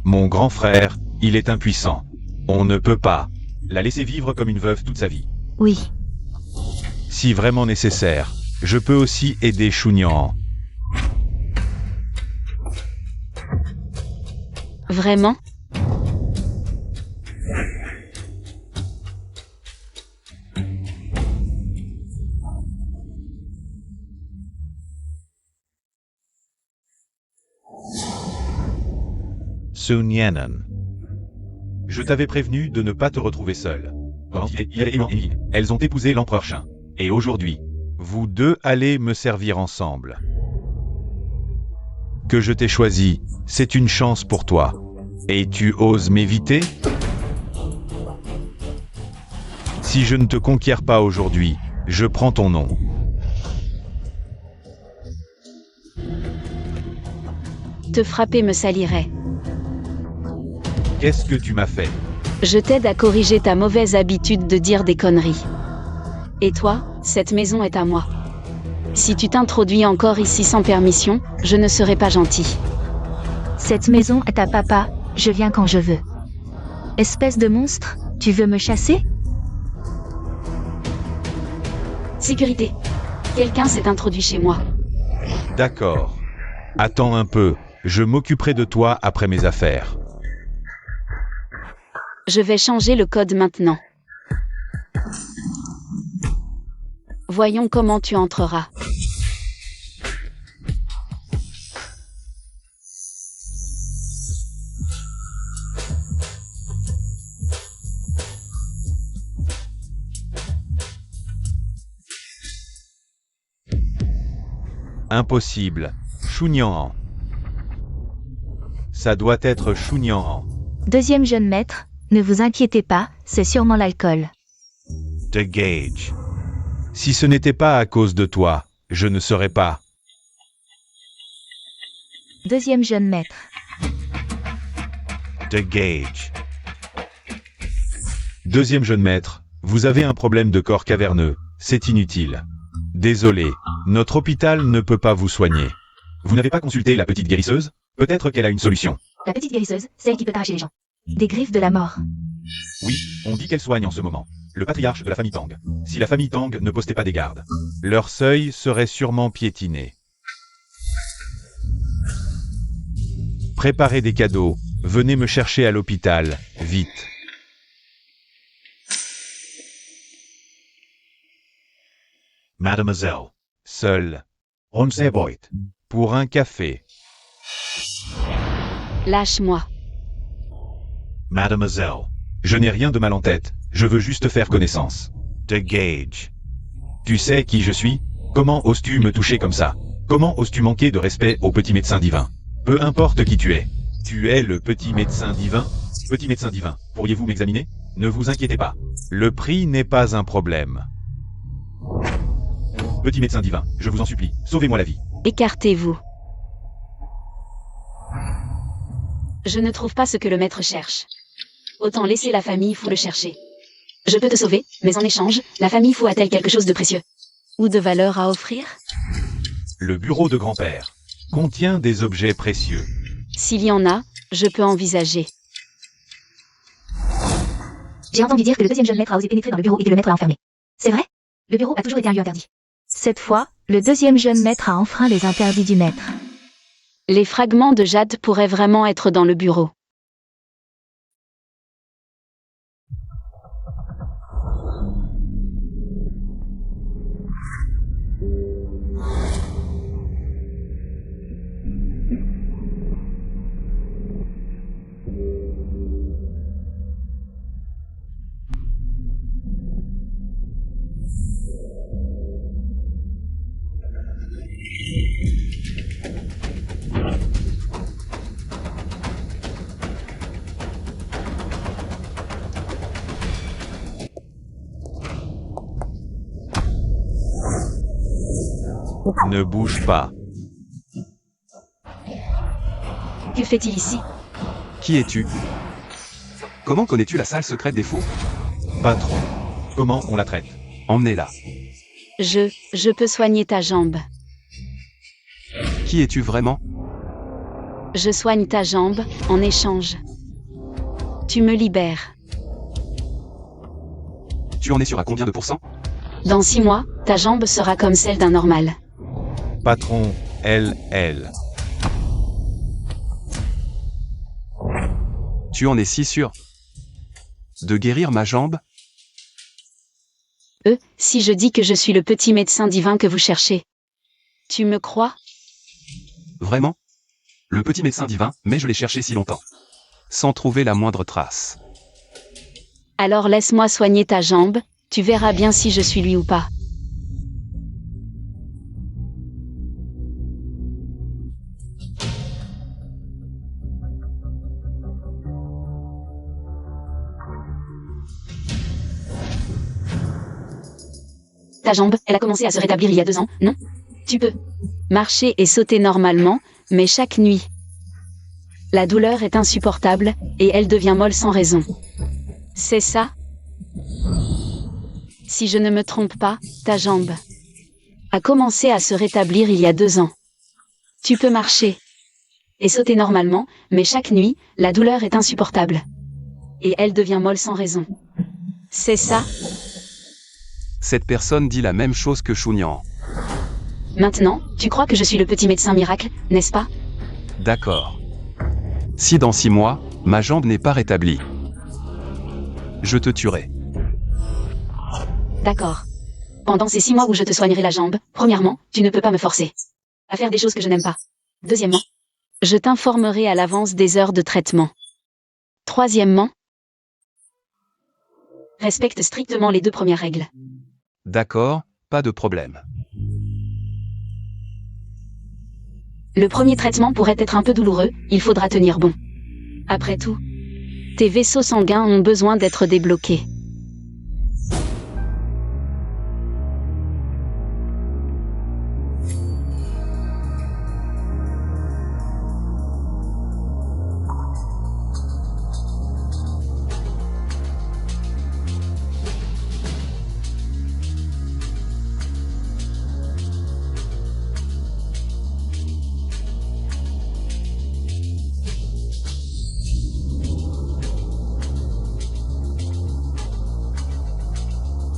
Mon grand frère, il est impuissant. On ne peut pas la laisser vivre comme une veuve toute sa vie. Oui, Si vraiment nécessaire, je peux aussi aider Chunyan. Vraiment? Sun Yanan. Je t'avais prévenu de ne pas te retrouver seul. Elles ont épousé l'empereur Shin. Et aujourd'hui, vous deux allez me servir ensemble. Que je t'ai choisi, c'est une chance pour toi. Et tu oses m'éviter? Si je ne te conquiers pas aujourd'hui, je prends ton nom. Te frapper me salirait. Qu'est-ce que tu m'as fait? Je t'aide à corriger ta mauvaise habitude de dire des conneries. Et toi, cette maison est à moi. Si tu t'introduis encore ici sans permission, je ne serai pas gentil. cette maison est à papa, je viens quand je veux. Espèce de monstre, tu veux me chasser? Sécurité. Quelqu'un s'est introduit chez moi. D'accord. Attends un peu, je m'occuperai de toi après mes affaires. Je vais changer le code maintenant. Voyons comment tu entreras. Impossible. Chunyan. Ça doit être Chunyan. Deuxième jeune maître, ne vous inquiétez pas, c'est sûrement l'alcool. De Gage. Si ce n'était pas à cause de toi, je ne serais pas. Deuxième jeune maître, De Gage. Deuxième jeune maître, vous avez un problème de corps caverneux, c'est inutile. Désolé, notre hôpital ne peut pas vous soigner. Vous n'avez pas consulté la petite guérisseuse? Peut-être qu'elle a une solution. la petite guérisseuse, celle qui peut arracher les gens. Des griffes de la mort. Oui, on dit qu'elle soigne en ce moment. Le patriarche de la famille Tang. Si la famille Tang ne postait pas des gardes, leur seuil serait sûrement piétiné. Préparez des cadeaux, venez me chercher à l'hôpital, vite. Mademoiselle. Seul, Onze Voigt. pour un café. Lâche-moi. Mademoiselle. Je n'ai rien de mal en tête, je veux juste faire connaissance. De Gage. Tu sais qui je suis? Comment oses-tu me toucher comme ça? Comment oses-tu manquer de respect au petit médecin divin? Peu importe qui tu es. Tu es le petit médecin divin? Petit médecin divin, pourriez-vous m'examiner? Ne vous inquiétez pas. Le prix n'est pas un problème. Petit médecin divin, je vous en supplie, sauvez-moi la vie. Écartez-vous. Je ne trouve pas ce que le maître cherche. Autant laisser la famille fou le chercher. Je peux te sauver, mais en échange, la famille fou a-t-elle quelque chose de précieux? Ou de valeur à offrir? Le bureau de grand-père contient des objets précieux. S'il y en a, je peux envisager. J'ai entendu dire que le deuxième jeune maître a osé pénétrer dans le bureau et que le maître l'a enfermé. C'est vrai? Le bureau a toujours été un lieu interdit. Cette fois, le deuxième jeune maître a enfreint les interdits du maître. Les fragments de jade pourraient vraiment être dans le bureau. Ne bouge pas. Que fait-il ici? Qui es-tu? Comment connais-tu la salle secrète des fous? Patron, comment on la traite? Emmenez-la. Je peux soigner ta jambe. Qui es-tu vraiment? Je soigne ta jambe, en échange. Tu me libères. Tu en es sûr à combien de pourcents? Dans 6 mois, ta jambe sera comme celle d'un normal. Patron, elle. Tu en es si sûr? De guérir ma jambe? Si je dis que je suis le petit médecin divin que vous cherchez. Tu me crois? Vraiment? Le petit médecin divin, mais je l'ai cherché si longtemps. Sans trouver la moindre trace. Alors laisse-moi soigner ta jambe, tu verras bien si je suis lui ou pas. Ta jambe, elle a commencé à se rétablir il y a 2 ans, non? Tu peux marcher et sauter normalement, mais chaque nuit. La douleur est insupportable, et elle devient molle sans raison. C'est ça? Si je ne me trompe pas, ta jambe a commencé à se rétablir il y a 2 ans. Tu peux marcher et sauter normalement, mais chaque nuit, la douleur est insupportable. Et elle devient molle sans raison. C'est ça? Cette personne dit la même chose que Chunyan. Maintenant, tu crois que je suis le petit médecin miracle, n'est-ce pas? D'accord. Si dans 6 mois, ma jambe n'est pas rétablie, je te tuerai. D'accord. Pendant ces 6 mois où je te soignerai la jambe, premièrement, tu ne peux pas me forcer à faire des choses que je n'aime pas. Deuxièmement, je t'informerai à l'avance des heures de traitement. Troisièmement, respecte strictement les 2 premières règles. D'accord, pas de problème. Le premier traitement pourrait être un peu douloureux, il faudra tenir bon. Après tout, Tes vaisseaux sanguins ont besoin d'être débloqués.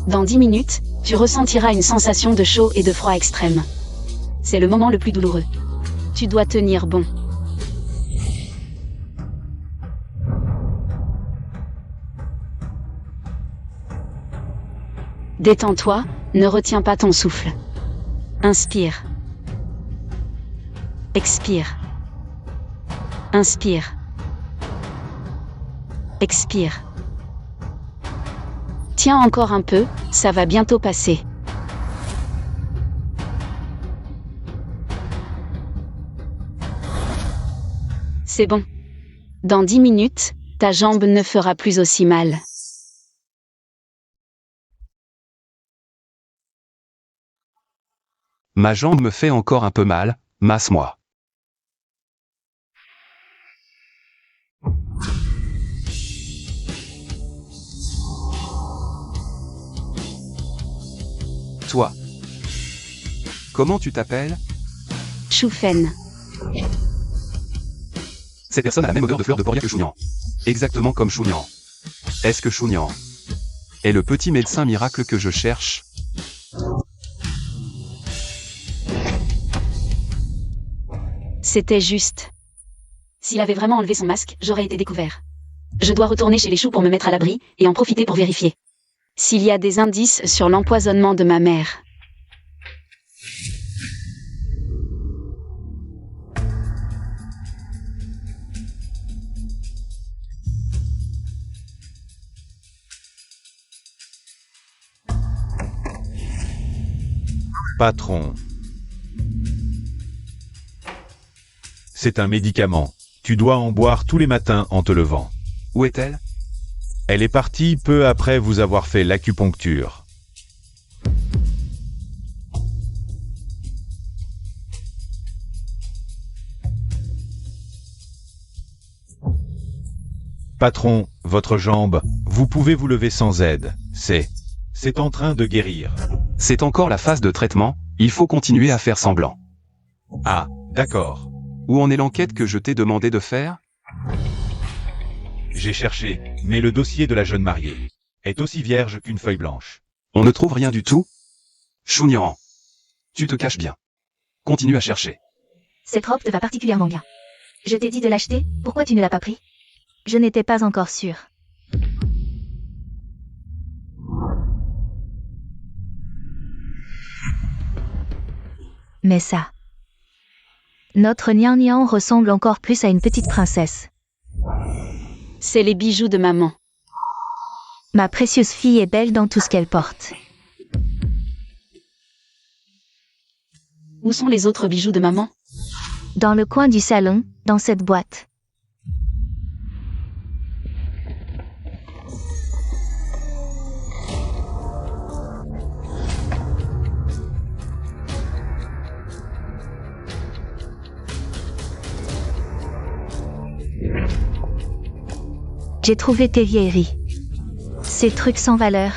Dans 10 minutes, tu ressentiras une sensation de chaud et de froid extrême. C'est le moment le plus douloureux. Tu dois tenir bon. Détends-toi, ne retiens pas ton souffle. Inspire. Expire. Inspire. Expire. Tiens encore un peu, ça va bientôt passer. C'est bon. Dans 10 minutes, ta jambe ne fera plus aussi mal. Ma jambe me fait encore un peu mal, masse-moi. Toi. Comment tu t'appelles? Choufen. Cette personne a la même odeur de fleur de Poria que Chounian. Exactement comme Chounian. Est-ce que Chounian est le petit médecin miracle que je cherche? C'était juste. S'il avait vraiment enlevé son masque, j'aurais été découvert. Je dois retourner chez les choux pour me mettre à l'abri, et en profiter pour vérifier s'il y a des indices sur l'empoisonnement de ma mère. Patron. C'est un médicament. Tu dois en boire tous les matins en te levant. Où est-elle? Elle est partie peu après vous avoir fait l'acupuncture. Patron, votre jambe, vous pouvez vous lever sans aide. C'est en train de guérir. C'est encore la phase de traitement, il faut continuer à faire semblant. Ah, d'accord. Où en est l'enquête que je t'ai demandé de faire? J'ai cherché, mais le dossier de la jeune mariée est aussi vierge qu'une feuille blanche. On ne trouve rien du tout? Chounian. Tu te caches bien. Continue à chercher. Cette robe te va particulièrement bien. Je t'ai dit de l'acheter, pourquoi tu ne l'as pas pris? Je n'étais pas encore sûre. Mais ça. Notre Nian Nian ressemble encore plus à une petite princesse. C'est les bijoux de maman. Ma précieuse fille est belle dans tout ce qu'elle porte. Où sont les autres bijoux de maman? Dans le coin du salon, dans cette boîte. J'ai trouvé tes vieilleries. Ces trucs sans valeur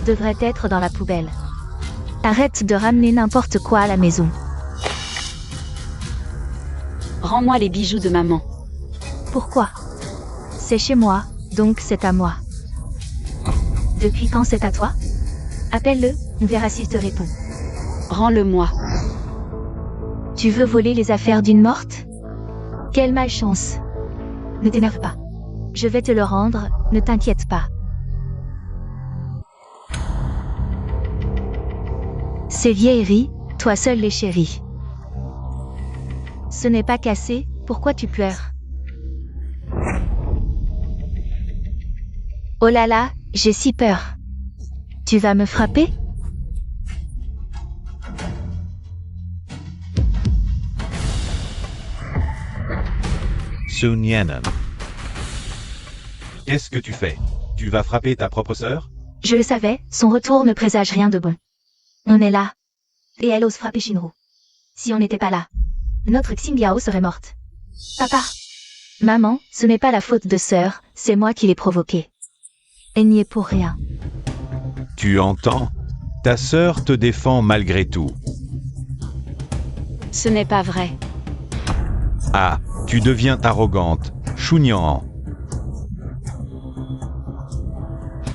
devraient être dans la poubelle. Arrête de ramener n'importe quoi à la maison. Rends-moi les bijoux de maman. Pourquoi? C'est chez moi, donc c'est à moi. Depuis quand c'est à toi? Appelle-le, on verra s'il te répond. Rends-le-moi. Tu veux voler les affaires d'une morte? Quelle malchance. Ne t'énerve pas. Je vais te le rendre, ne t'inquiète pas. Ces vieilleries, toi seul les chéris. Ce n'est pas cassé, pourquoi tu pleures? Oh là là, j'ai si peur. Tu vas me frapper? Sunyanan. Qu'est-ce que tu fais? Tu vas frapper ta propre sœur? Je le savais, son retour ne présage rien de bon. On est là. Et elle ose frapper Shinru. Si on n'était pas là, notre Xingyao serait morte. Papa. Maman, ce n'est pas la faute de sœur, c'est moi qui l'ai provoquée. Elle n'y est pour rien. Tu entends? Ta sœur te défend malgré tout. Ce n'est pas vrai. Ah, tu deviens arrogante, Chunyan.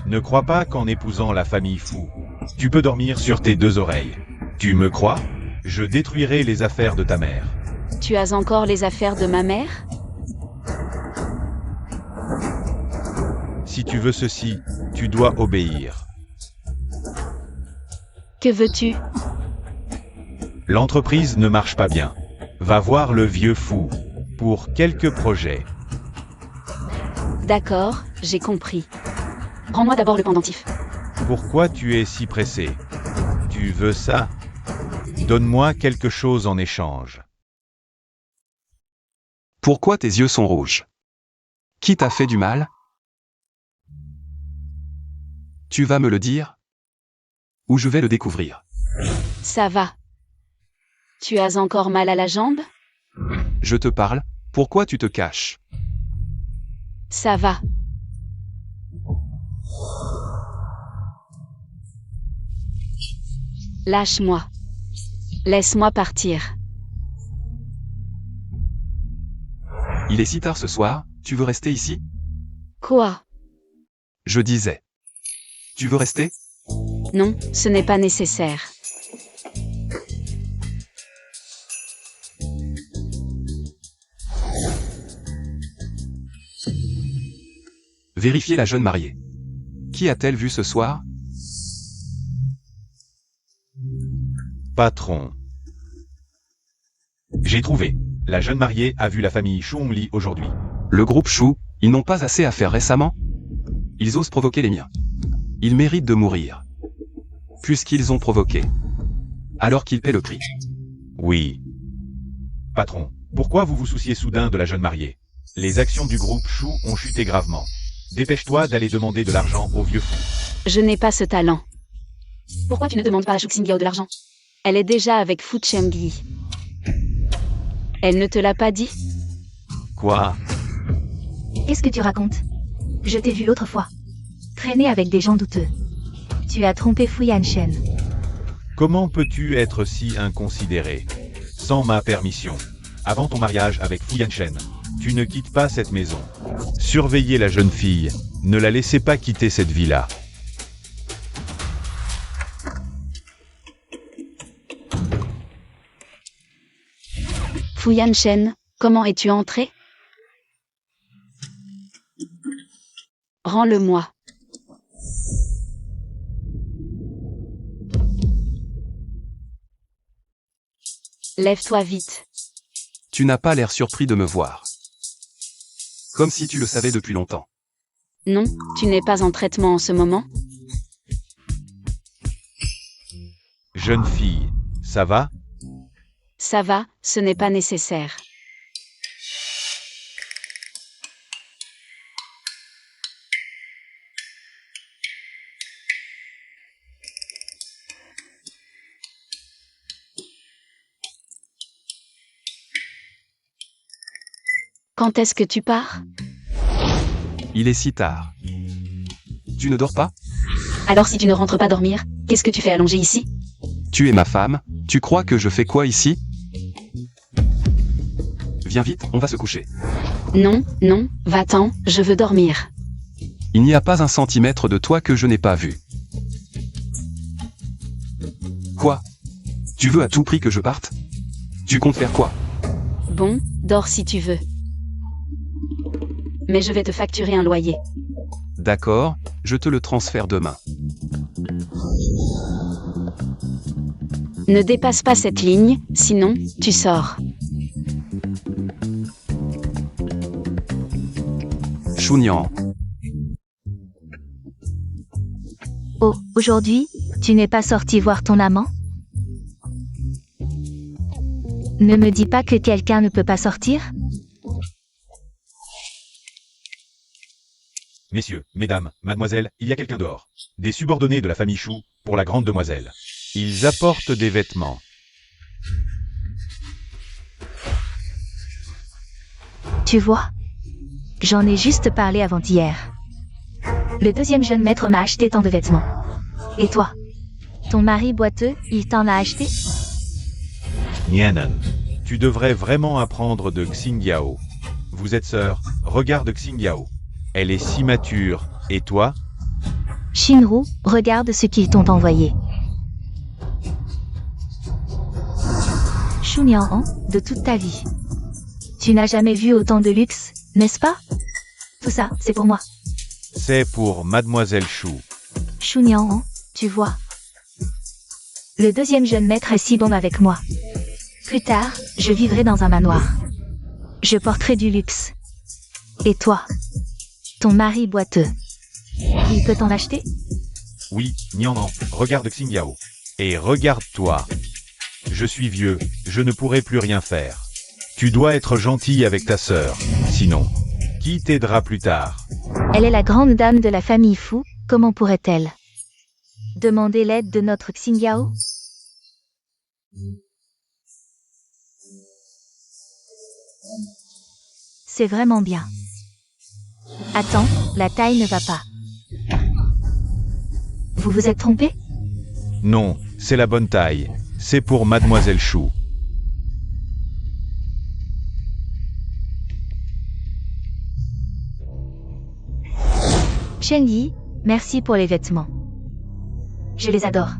Ne crois pas qu'en épousant la famille Fu, tu peux dormir sur tes deux oreilles. Tu me crois? Je détruirai les affaires de ta mère. Tu as encore les affaires de ma mère? Si tu veux ceci, tu dois obéir. Que veux-tu? L'entreprise ne marche pas bien. Va voir le vieux fou. Pour quelques projets. D'accord, j'ai compris. Rends-moi d'abord le pendentif. Pourquoi tu es si pressé? Tu veux ça? Donne-moi quelque chose en échange. Pourquoi tes yeux sont rouges? Qui t'a fait du mal? Tu vas me le dire? Ou je vais le découvrir? Ça va. Tu as encore mal à la jambe? Je te parle, pourquoi tu te caches? Ça va. Lâche-moi. Laisse-moi partir. Il est si tard ce soir, tu veux rester ici? Quoi? Je disais. Tu veux rester? Non, ce n'est pas nécessaire. Vérifiez la jeune mariée. Qui a-t-elle vu ce soir? Patron. J'ai trouvé. La jeune mariée a vu la famille Shuongli aujourd'hui. Le groupe Shu, ils n'ont pas assez à faire récemment? Ils osent provoquer les miens. Ils méritent de mourir. Puisqu'ils ont provoqué. Alors qu'ils paient le prix. Oui. Patron, pourquoi vous vous souciez soudain de la jeune mariée? Les actions du groupe Shu ont chuté gravement. Dépêche-toi d'aller demander de l'argent au vieux fou. Je n'ai pas ce talent. Pourquoi tu ne demandes pas à Shu Xingyao de l'argent? Elle est déjà avec Fu Chengyi. Elle ne te l'a pas dit? Quoi? Qu'est-ce que tu racontes? Je t'ai vu l'autre fois. Traîner avec des gens douteux. Tu as trompé Fu Yanshen. Comment peux-tu être si inconsidéré? Sans ma permission. Avant ton mariage avec Fu Yanshen, tu ne quittes pas cette maison. Surveillez la jeune fille. Ne la laissez pas quitter cette villa. Fu Yanshen, comment es-tu entré? Rends-le-moi. Lève-toi vite. Tu n'as pas l'air surpris de me voir. Comme si tu le savais depuis longtemps. Non, tu n'es pas en traitement en ce moment? Jeune fille, ça va? Ça va, ce n'est pas nécessaire. Quand est-ce que tu pars? Il est si tard. Tu ne dors pas? Alors si tu ne rentres pas dormir, qu'est-ce que tu fais allongé ici? Tu es ma femme, tu crois que je fais quoi ici? Viens vite, on va se coucher. Non, non, va-t'en, je veux dormir. Il n'y a pas un centimètre de toi que je n'ai pas vu. Quoi? Tu veux à tout prix que je parte? Tu comptes faire quoi? Bon, dors si tu veux. Mais je vais te facturer un loyer. D'accord, je te le transfère demain. Ne dépasse pas cette ligne, sinon, tu sors. Chunyan. Oh, aujourd'hui, tu n'es pas sorti voir ton amant? Ne me dis pas que quelqu'un ne peut pas sortir? Messieurs, mesdames, mademoiselle, il y a quelqu'un dehors. Des subordonnés de la famille Chou, pour la grande demoiselle. Ils apportent des vêtements. Tu vois? J'en ai juste parlé avant-hier. Le deuxième jeune maître m'a acheté tant de vêtements. Et toi? Ton mari boiteux, il t'en a acheté? Nianan. Tu devrais vraiment apprendre de Xingyao. Vous êtes sœurs, regarde Xingyao. Elle est si mature, et toi? Shinru, regarde ce qu'ils t'ont envoyé. Shu Niang, de toute ta vie. Tu n'as jamais vu autant de luxe, n'est-ce pas? Tout ça, c'est pour moi. C'est pour Mademoiselle Chou. Shu Niang, tu vois. Le deuxième jeune maître est si bon avec moi. Plus tard, je vivrai dans un manoir. Je porterai du luxe. Et toi? Ton mari boiteux. Il peut t'en acheter? Oui, Nianan, regarde Xingyao. Et regarde-toi. Je suis vieux, je ne pourrai plus rien faire. Tu dois être gentil avec ta sœur, sinon, qui t'aidera plus tard? Elle est la grande dame de la famille Fu, comment pourrait-elle demander l'aide de notre Xingyao? C'est vraiment bien. Attends, la taille ne va pas. Vous vous êtes trompé? Non, c'est la bonne taille. C'est pour Mademoiselle Chou. Chen Yi, merci pour les vêtements. Je les adore.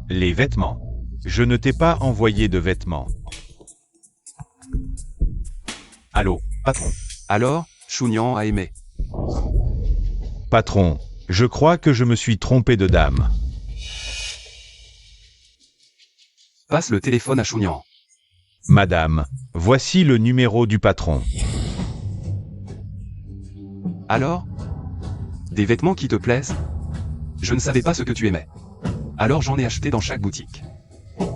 Les vêtements. Je ne t'ai pas envoyé de vêtements. Allô, patron. Alors, Chunian a aimé. Patron, je crois que je me suis trompé de dame. Passe le téléphone à Chunian. Madame, voici le numéro du patron. Alors? Des vêtements qui te plaisent? Je ne savais pas ce que tu aimais. Alors j'en ai acheté dans chaque boutique.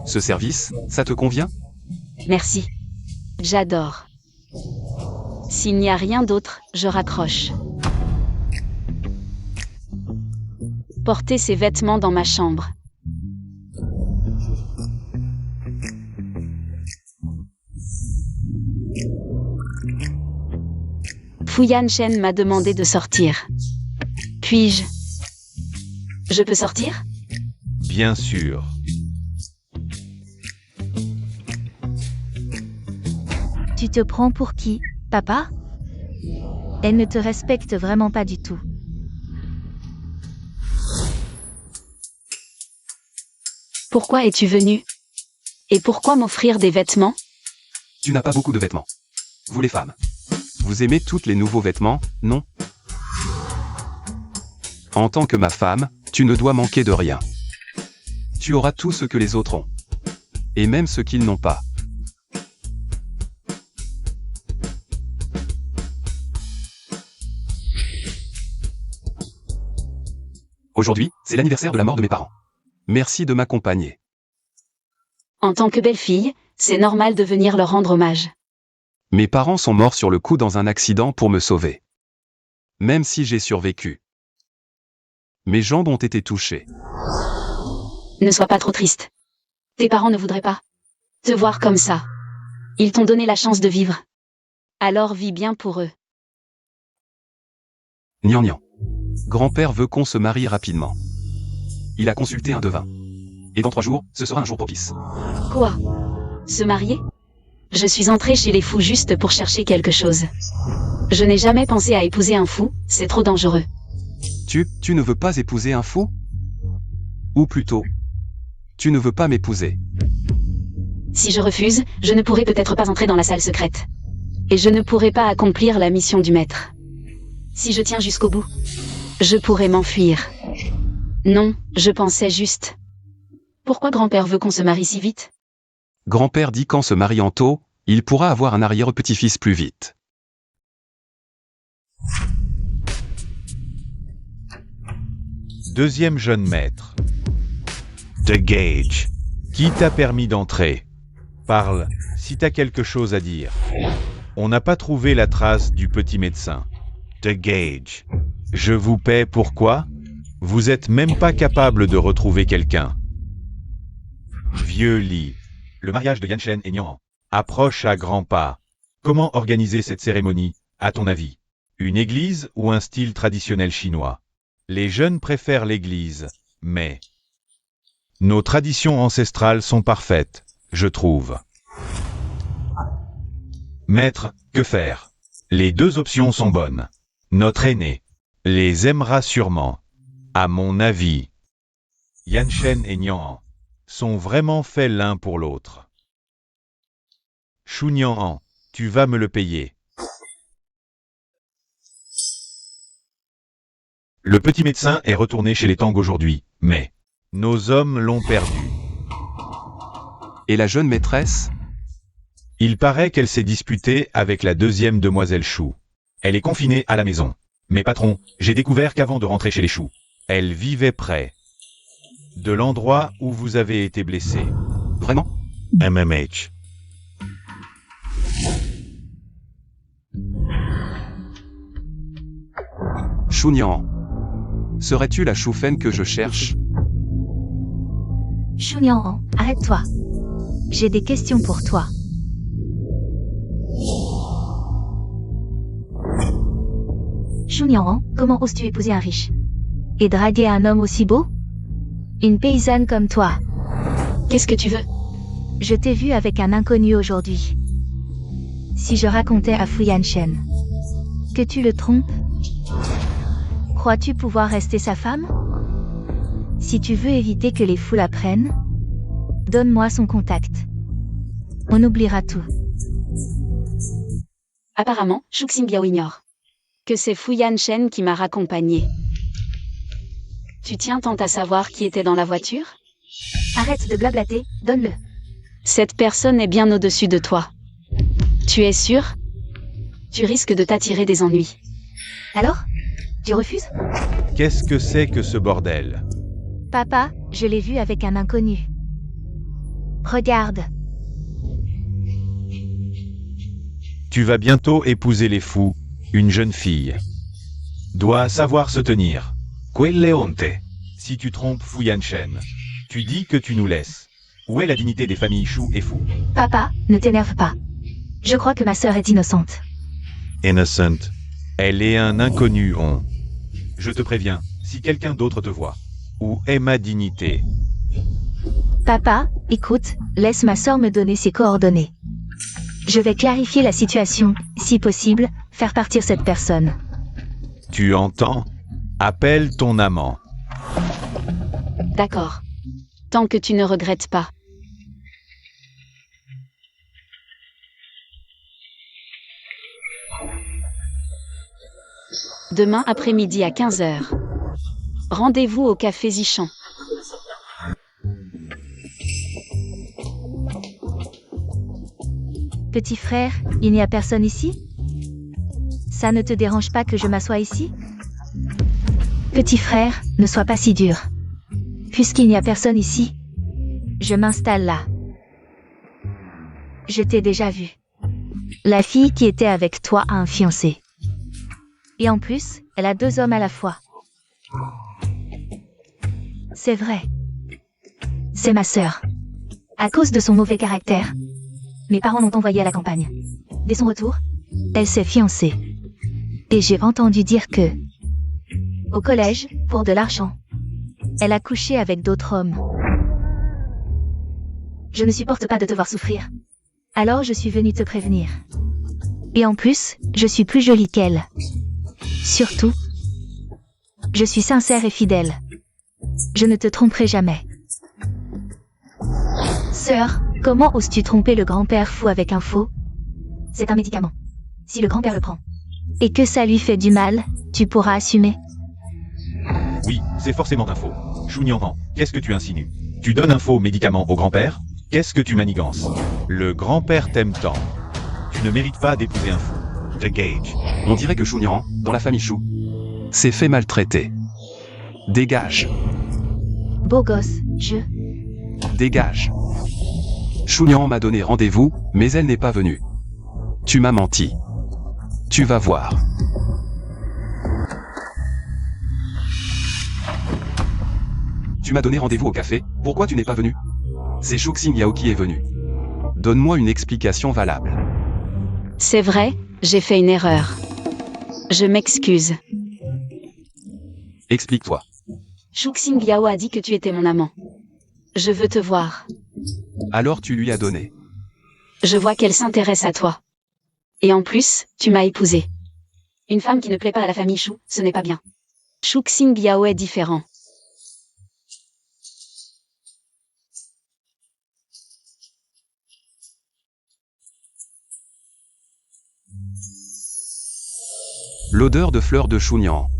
Ce service, ça te convient? Merci. J'adore. S'il n'y a rien d'autre, je raccroche. Porter ces vêtements dans ma chambre. Fuyan Shen m'a demandé de sortir. Puis-je? Je peux sortir? Bien sûr. Tu te prends pour qui, papa? Elle ne te respecte vraiment pas du tout. Pourquoi es-tu venu? Et pourquoi m'offrir des vêtements? Tu n'as pas beaucoup de vêtements. Vous les femmes. Vous aimez toutes les nouveaux vêtements, non? En tant que ma femme, tu ne dois manquer de rien. Tu auras tout ce que les autres ont. Et même ce qu'ils n'ont pas. Aujourd'hui, c'est l'anniversaire de la mort de mes parents. Merci de m'accompagner. En tant que belle-fille, c'est normal de venir leur rendre hommage. Mes parents sont morts sur le coup dans un accident pour me sauver. Même si j'ai survécu. Mes jambes ont été touchées. Ne sois pas trop triste. Tes parents ne voudraient pas te voir comme ça. Ils t'ont donné la chance de vivre. Alors vis bien pour eux. Nian nian. Grand-père veut qu'on se marie rapidement. Il a consulté un devin. Et dans 3 jours, ce sera un jour propice. Quoi? Se marier? Je suis entrée chez les fous juste pour chercher quelque chose. Je n'ai jamais pensé à épouser un fou, c'est trop dangereux. Tu ne veux pas épouser un fou? Ou plutôt, tu ne veux pas m'épouser. Si je refuse, je ne pourrai peut-être pas entrer dans la salle secrète. Et je ne pourrai pas accomplir la mission du maître. Si je tiens jusqu'au bout, je pourrais m'enfuir. Non, je pensais juste. Pourquoi grand-père veut qu'on se marie si vite? Grand-père dit qu'en se mariant tôt, il pourra avoir un arrière-petit-fils plus vite. Deuxième jeune maître. De Gage. Qui t'a permis d'entrer? Parle, si t'as quelque chose à dire. On n'a pas trouvé la trace du petit médecin. De Gage. Je vous paie pourquoi? Vous êtes même pas capable de retrouver quelqu'un. Vieux lit. Le mariage de Yanshen et Nian. Approche à grands pas. Comment organiser cette cérémonie, à ton avis? Une église ou un style traditionnel chinois? Les jeunes préfèrent l'église, mais nos traditions ancestrales sont parfaites, je trouve. Maître, que faire? Les deux options sont bonnes. Notre aîné les aimera sûrement. À mon avis, Yanshen et Nian sont vraiment faits l'un pour l'autre. Shu Nian, tu vas me le payer. Le petit médecin est retourné chez les Tang aujourd'hui, mais Nos hommes l'ont perdu. Et la jeune maîtresse? Il paraît qu'elle s'est disputée avec la deuxième demoiselle Shu. elle est confinée à la maison. Mais patron, j'ai découvert qu'avant de rentrer chez les Choux, Elle vivait près de l'endroit où vous avez été blessé. Vraiment? MMH. Shu Nian. Serais-tu la Shufen que je cherche? Shu Nian, arrête-toi. J'ai des questions pour toi. Shu Nian, comment oses-tu épouser un riche? Et draguer un homme aussi beau? Une paysanne comme toi. Qu'est-ce que tu veux? Je t'ai vu avec un inconnu aujourd'hui. Si je racontais à Fu Yanshen que tu le trompes, crois-tu pouvoir rester sa femme? Si tu veux éviter que les fous la prennent, donne-moi son contact. On oubliera tout. Apparemment, Shu Xingbiao ignore que c'est Fu Yanshen qui m'a raccompagné. Tu tiens tant à savoir qui était dans la voiture? Arrête de blablater, donne-le. Cette personne est bien au-dessus de toi. Tu es sûr? Tu risques de t'attirer des ennuis. Alors? Tu refuses? Qu'est-ce que c'est que ce bordel? Papa, je l'ai vu avec un inconnu. Regarde. Tu vas bientôt épouser les fous, une jeune fille. doit savoir se tenir. Quelle honte. Si tu trompes Fu Yanshen, tu dis que tu nous laisses. Où est la dignité des familles Chou et Fou? Papa, ne t'énerve pas. Je crois que ma sœur est innocente. Innocent. Elle est un inconnu, on. Je te préviens, si quelqu'un d'autre te voit. Où est ma dignité? Papa, écoute, laisse ma sœur me donner ses coordonnées. Je vais clarifier la situation, si possible, faire partir cette personne. Tu entends? Appelle ton amant. D'accord. Tant que tu ne regrettes pas. Demain après-midi à 15h. Rendez-vous au café Zichan. Petit frère, il n'y a personne ici? Ça ne te dérange pas que je m'assoie ici? Petit frère, ne sois pas si dur. Puisqu'il n'y a personne ici, je m'installe là. Je t'ai déjà vu. La fille qui était avec toi a un fiancé. Et en plus, elle a 2 hommes à la fois. C'est vrai. C'est ma sœur. À cause de son mauvais caractère, mes parents l'ont envoyée à la campagne. Dès son retour, elle s'est fiancée. Et j'ai entendu dire que, au collège, pour de l'argent, elle a couché avec d'autres hommes. Je ne supporte pas de te voir souffrir. Alors je suis venue te prévenir. Et en plus, je suis plus jolie qu'elle. Surtout, je suis sincère et fidèle. Je ne te tromperai jamais. Sœur, comment oses-tu tromper le grand-père fou avec un faux? C'est un médicament. Si le grand-père le prend, et que ça lui fait du mal, tu pourras assumer. Oui, c'est forcément un faux. Chou Nian, qu'est-ce que tu insinues? Tu donnes un faux médicament au grand-père? Qu'est-ce que tu manigances? Le grand-père t'aime tant. Tu ne mérites pas d'épouser un fou. The Gage. On dirait que Shu Nian, dans la famille Chou, s'est fait maltraiter. Dégage. Beau gosse, Dégage. Shu Nian m'a donné rendez-vous, mais elle n'est pas venue. Tu m'as menti. Tu vas voir. Tu m'as donné rendez-vous au café, pourquoi tu n'es pas venu? C'est Shu Xingyao qui est venu. Donne-moi une explication valable. C'est vrai, j'ai fait une erreur. Je m'excuse. Explique-toi. Shu Xingyao a dit que tu étais mon amant. Je veux te voir. Alors tu lui as donné. Je vois qu'elle s'intéresse à toi. Et en plus, tu m'as épousée. Une femme qui ne plaît pas à la famille Shu, ce n'est pas bien. Shu Xingyao est différent. L'odeur de fleurs de Chunian.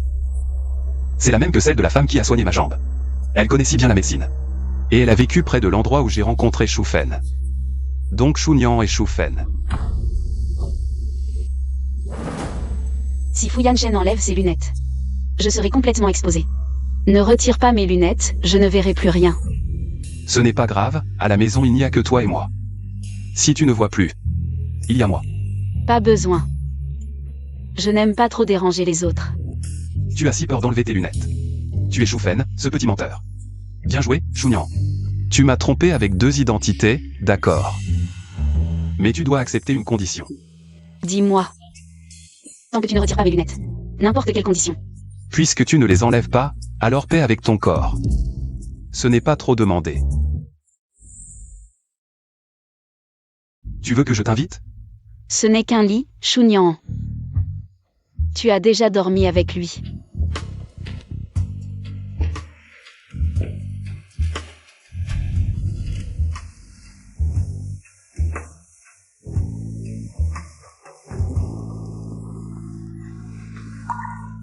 C'est la même que celle de la femme qui a soigné ma jambe. Elle connaît si bien la médecine. Et elle a vécu près de l'endroit où j'ai rencontré Shu Fen. Donc Chunian et Shu Fen. Si Fu Yanshen enlève ses lunettes, je serai complètement exposée. Ne retire pas mes lunettes, je ne verrai plus rien. Ce n'est pas grave, à la maison il n'y a que toi et moi. Si tu ne vois plus, il y a moi. Pas besoin. Je n'aime pas trop déranger les autres. Tu as si peur d'enlever tes lunettes. Tu es Shu Fen, ce petit menteur. Bien joué, Chunian. Tu m'as trompé avec 2 identités, d'accord. Mais tu dois accepter une condition. Dis-moi. Tant que tu ne retires pas mes lunettes. N'importe quelle condition. Puisque tu ne les enlèves pas, alors paix avec ton corps. Ce n'est pas trop demandé. Tu veux que je t'invite? Ce n'est qu'un lit, Chunian. Tu as déjà dormi avec lui.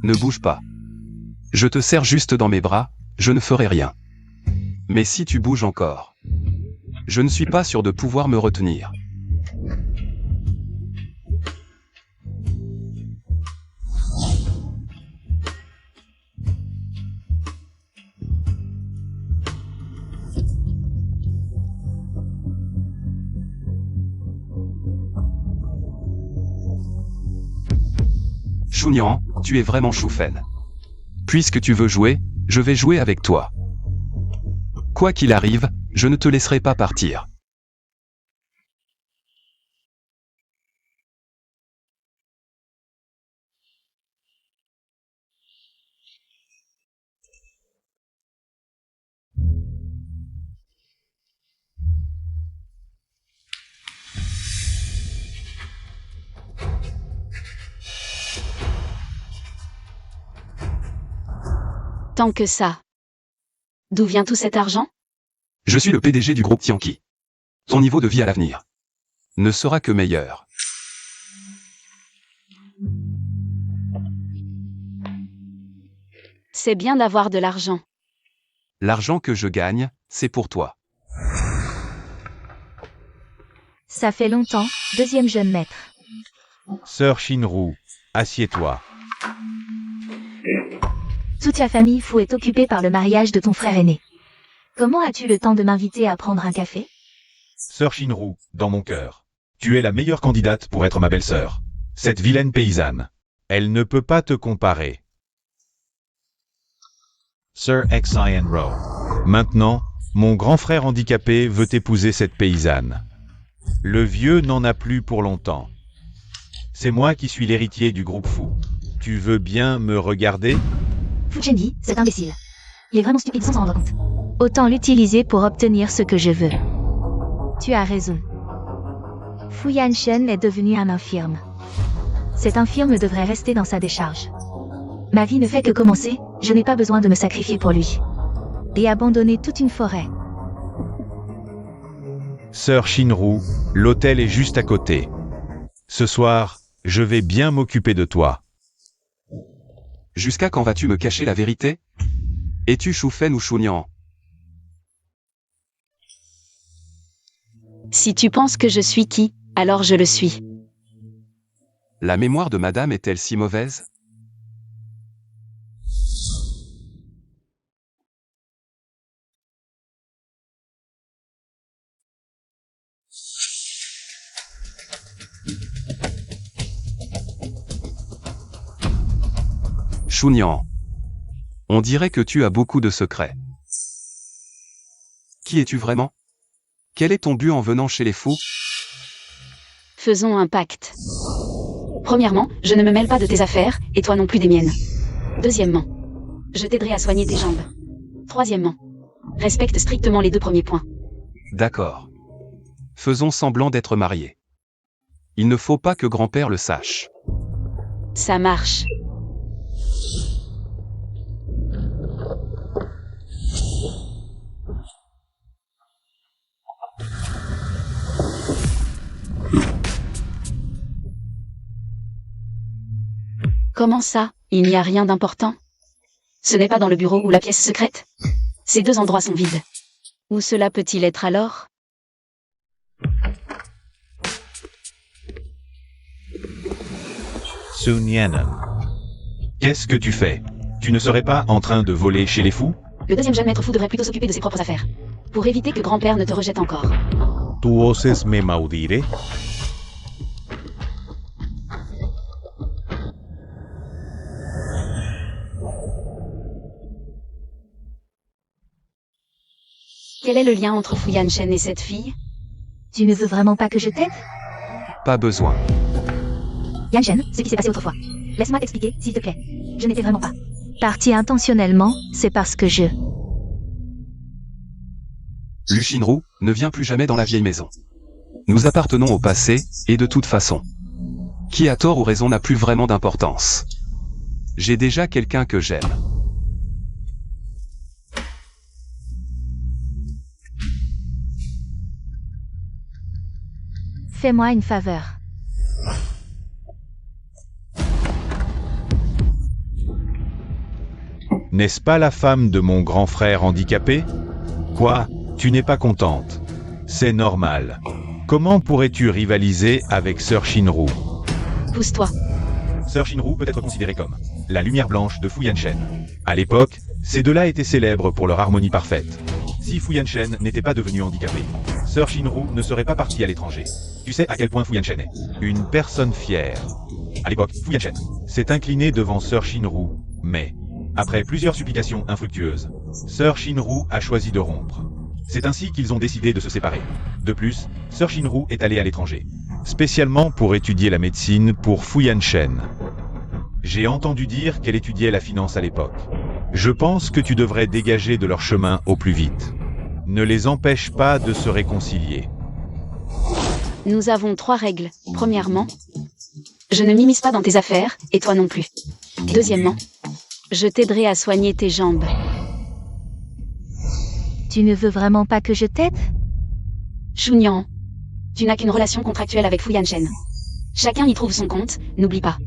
Ne bouge pas. Je te serre juste dans mes bras, je ne ferai rien. Mais si tu bouges encore, je ne suis pas sûr de pouvoir me retenir. Chunian, tu es vraiment Shu Fen. Puisque tu veux jouer, je vais jouer avec toi. Quoi qu'il arrive, je ne te laisserai pas partir. Tant que ça. D'où vient tout cet argent? Je suis le PDG du groupe Tianqi. Ton niveau de vie à l'avenir ne sera que meilleur. C'est bien d'avoir de l'argent. L'argent que je gagne, c'est pour toi. Ça fait longtemps, deuxième jeune maître. Sœur Shinru, assieds-toi. Toute la famille Fu est occupée par le mariage de ton frère aîné. Comment as-tu le temps de m'inviter à prendre un café? Sœur Shinru, dans mon cœur. Tu es la meilleure candidate pour être ma belle-sœur. Cette vilaine paysanne. Elle ne peut pas te comparer. Sir Xian Ro. Maintenant, mon grand frère handicapé veut épouser cette paysanne. Le vieux n'en a plus pour longtemps. C'est moi qui suis l'héritier du groupe Fu. Tu veux bien me regarder? Fu Chenyi, cet imbécile. Il est vraiment stupide sans s'en rendre compte. Autant l'utiliser pour obtenir ce que je veux. Tu as raison. Fu Yanshen est devenu un infirme. Cet infirme devrait rester dans sa décharge. Ma vie ne fait que commencer, je n'ai pas besoin de me sacrifier pour lui. Et abandonner toute une forêt. Sœur Shinru, l'hôtel est juste à côté. Ce soir, je vais bien m'occuper de toi. Jusqu'à quand vas-tu me cacher la vérité? Es-tu Shu Fen ou Chunian? Si tu penses que je suis qui, alors je le suis. La mémoire de madame est-elle si mauvaise? Chunian. On dirait que tu as beaucoup de secrets. Qui es-tu vraiment? Quel est ton but en venant chez les fous? Faisons un pacte. Premièrement, je ne me mêle pas de tes affaires, et toi non plus des miennes. Deuxièmement, je t'aiderai à soigner tes jambes. Troisièmement, respecte strictement les 2 premiers points. D'accord. Faisons semblant d'être mariés. Il ne faut pas que grand-père le sache. Ça marche. Comment ça, il n'y a rien d'important? Ce n'est pas dans le bureau ou la pièce secrète? Ces 2 endroits sont vides. Où cela peut-il être alors? Sun Yanan. Qu'est-ce que tu fais? Tu ne serais pas en train de voler chez les fous? Le 2e jeune maître fou devrait plutôt s'occuper de ses propres affaires. Pour éviter que grand-père ne te rejette encore. Tu oses me maudire? Quel est le lien entre Fu Yanshen et cette fille? Tu ne veux vraiment pas que je t'aide? Pas besoin. Yanshen, ce qui s'est passé autrefois. Laisse-moi t'expliquer, s'il te plaît. Je n'étais vraiment pas partie intentionnellement, c'est parce que je... Lu Shinru ne vient plus jamais dans la vieille maison. Nous appartenons au passé, et de toute façon. Qui a tort ou raison n'a plus vraiment d'importance. J'ai déjà quelqu'un que j'aime. Fais-moi une faveur. N'est-ce pas la femme de mon grand frère handicapé? Quoi? Tu n'es pas contente? C'est normal. Comment pourrais-tu rivaliser avec Sœur Shinru? Pousse-toi. Sœur Shinru peut être considérée comme la lumière blanche de Fu Yanshen. À l'époque, ces 2-là étaient célèbres pour leur harmonie parfaite. Si Fu Yanshen n'était pas devenu handicapé, Sœur Shinru ne serait pas partie à l'étranger. Tu sais à quel point Fu Yanshen est Une personne fière. À l'époque, Fu Yanshen S'est inclinée devant Sœur Shinru, mais après plusieurs supplications infructueuses, Sœur Shinru a choisi de rompre. c'est ainsi qu'ils ont décidé de se séparer. De plus, Sœur Shinru est allée à l'étranger. Spécialement pour étudier la médecine pour Fu Yanshen. J'ai entendu dire qu'elle étudiait la finance à l'époque. Je pense que tu devrais dégager de leur chemin au plus vite. Ne les empêche pas de se réconcilier. Nous avons 3 règles. Premièrement, je ne m'immisce pas dans tes affaires, et toi non plus. Deuxièmement, je t'aiderai à soigner tes jambes. Tu ne veux vraiment pas que je t'aide? Chunyan, tu n'as qu'une relation contractuelle avec Fu Yanshen. Chacun y trouve son compte, n'oublie pas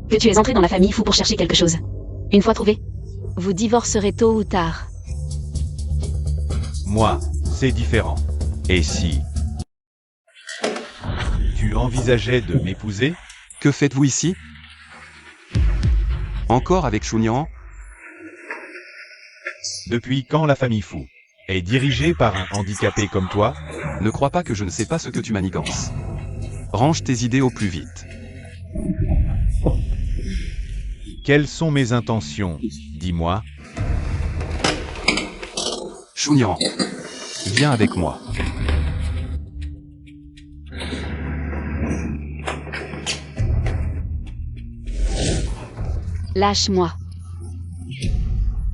que tu es entré dans la famille Fu pour chercher quelque chose. Une fois trouvé, vous divorcerez tôt ou tard. Moi, c'est différent. Et si tu envisageais de m'épouser? Que faites-vous ici? Encore avec Chunyan? Depuis quand la famille Fu est dirigée par un handicapé comme toi? Ne crois pas que je ne sais pas ce que tu manigances. Range tes idées au plus vite. Quelles sont mes intentions? Dis-moi. Chunyan, viens avec moi. Lâche-moi.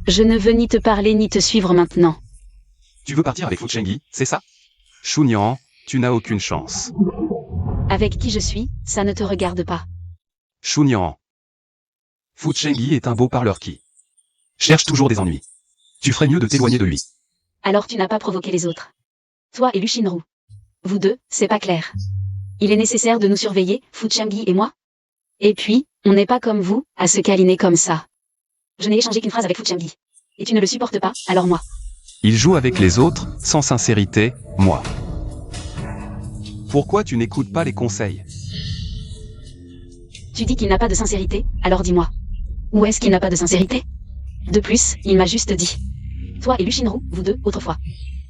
Je ne veux ni te parler ni te suivre maintenant. Tu veux partir avec Fu Chengyi, c'est ça? Chunyan, tu n'as aucune chance. Avec qui je suis, ça ne te regarde pas. Chunyan. Fu Chengyi est un beau parleur qui cherche toujours des ennuis. Tu ferais mieux de t'éloigner de lui. Alors tu n'as pas provoqué les autres. Toi et Lu Shinru. Vous deux, c'est pas clair. Il est nécessaire de nous surveiller, Fu Chengyi et moi. Et puis, on n'est pas comme vous, à se câliner comme ça. Je n'ai échangé qu'une phrase avec Fu Chengyi. Et tu ne le supportes pas, alors moi. Il joue avec les autres, sans sincérité, moi. Pourquoi tu n'écoutes pas les conseils? Tu dis qu'il n'a pas de sincérité, alors dis-moi. Où est-ce qu'il n'a pas de sincérité? De plus, il m'a juste dit. Toi et Lu Shinru, vous deux, autrefois.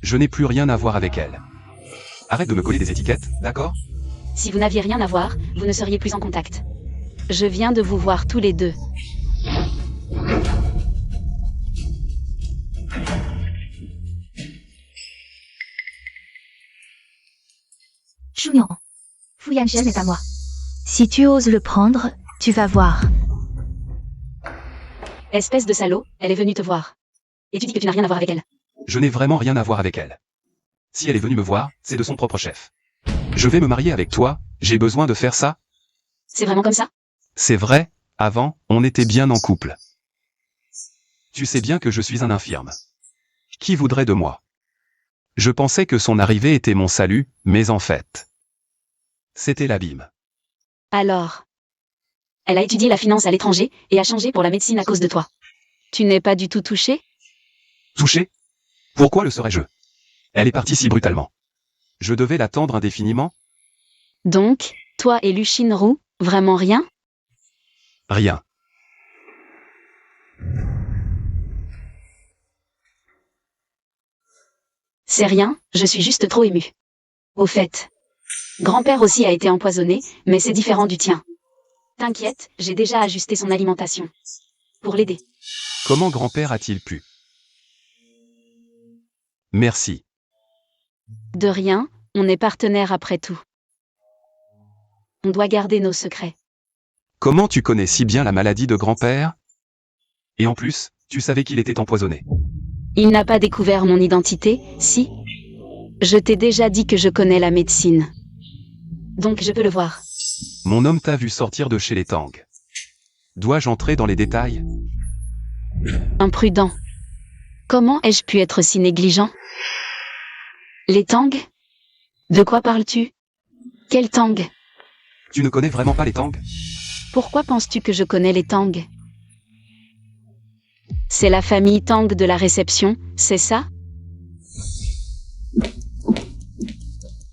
Je n'ai plus rien à voir avec elle. Arrête de me coller des étiquettes, d'accord? Si vous n'aviez rien à voir, vous ne seriez plus en contact. Je viens de vous voir tous les deux. Shunian. Fu Yanshen est à moi. Si tu oses le prendre, tu vas voir. Espèce de salaud, elle est venue te voir. Et tu dis que tu n'as rien à voir avec elle. Je n'ai vraiment rien à voir avec elle. Si elle est venue me voir, c'est de son propre chef. Je vais me marier avec toi, j'ai besoin de faire ça? C'est vraiment comme ça? C'est vrai, avant, on était bien en couple. Tu sais bien que je suis un infirme. Qui voudrait de moi? Je pensais que son arrivée était mon salut, mais en fait, c'était l'abîme. Alors. Elle a étudié la finance à l'étranger et a changé pour la médecine à cause de toi. Tu n'es pas du tout touché? Touché? Pourquoi le serais-je? Elle est partie si brutalement. Je devais l'attendre indéfiniment? Donc, toi et Lu Shinru, vraiment rien? Rien. C'est rien, je suis juste trop ému. Au fait, grand-père aussi a été empoisonné, mais c'est différent du tien. T'inquiète, j'ai déjà ajusté son alimentation. Pour l'aider. Comment grand-père a-t-il pu? Merci. De rien, on est partenaires après tout. On doit garder nos secrets. Comment tu connais si bien la maladie de grand-père? Et en plus, tu savais qu'il était empoisonné. Il n'a pas découvert mon identité, si? Je t'ai déjà dit que je connais la médecine. Donc je peux le voir. Mon homme t'a vu sortir de chez les Tang. Dois-je entrer dans les détails? Imprudent. Comment ai-je pu être si négligent? Les Tang? De quoi parles-tu? Quels Tang? Tu ne connais vraiment pas les Tang? Pourquoi penses-tu que je connais les Tang? C'est la famille Tang de la réception, c'est ça?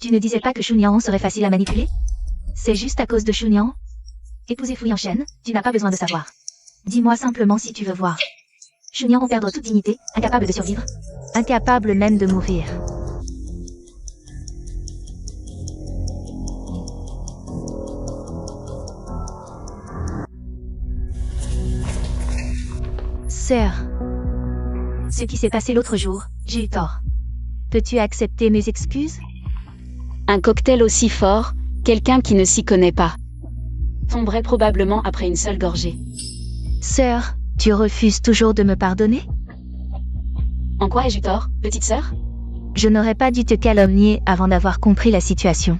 Tu ne disais pas que Shunian serait facile à manipuler? C'est juste à cause de Shunian? Épouser Fu Yanshen, tu n'as pas besoin de savoir. Dis-moi simplement si tu veux voir. Shunian va perdre toute dignité, incapable de survivre. Incapable même de mourir. Sœur. Ce qui s'est passé l'autre jour, j'ai eu tort. Peux-tu accepter mes excuses? Un cocktail aussi fort, quelqu'un qui ne s'y connaît pas. Tomberait probablement après une seule gorgée. Sœur, tu refuses toujours de me pardonner? En quoi ai-je eu tort, petite sœur? Je n'aurais pas dû te calomnier avant d'avoir compris la situation.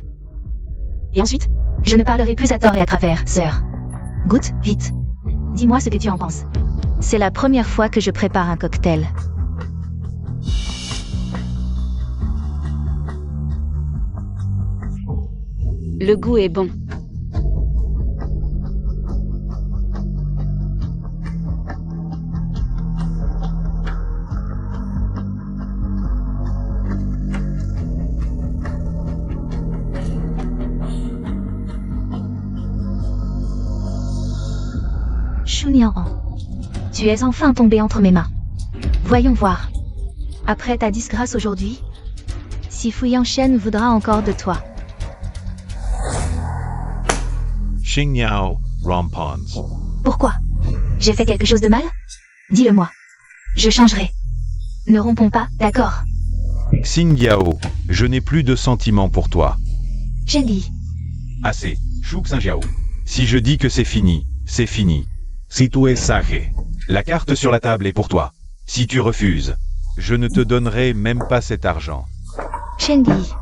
Et ensuite? Je ne parlerai plus à tort et à travers, sœur. Goûte, vite. Dis-moi ce que tu en penses. C'est la première fois que je prépare un cocktail. Le goût est bon. Shunian, tu es enfin tombé entre mes mains. Voyons voir. Après ta disgrâce aujourd'hui, si Fu Yanshen voudra encore de toi. Xingniao Rampons. Pourquoi? J'ai fait quelque chose de mal? Dis-le-moi. Je changerai. Ne rompons pas, d'accord? Xingyao, je n'ai plus de sentiments pour toi. Zhengli. Assez. Shu Xinjiao. Si je dis que c'est fini, c'est fini. Si tu es sage. La carte sur la table est pour toi. Si tu refuses, je ne te donnerai même pas cet argent. Zhengli.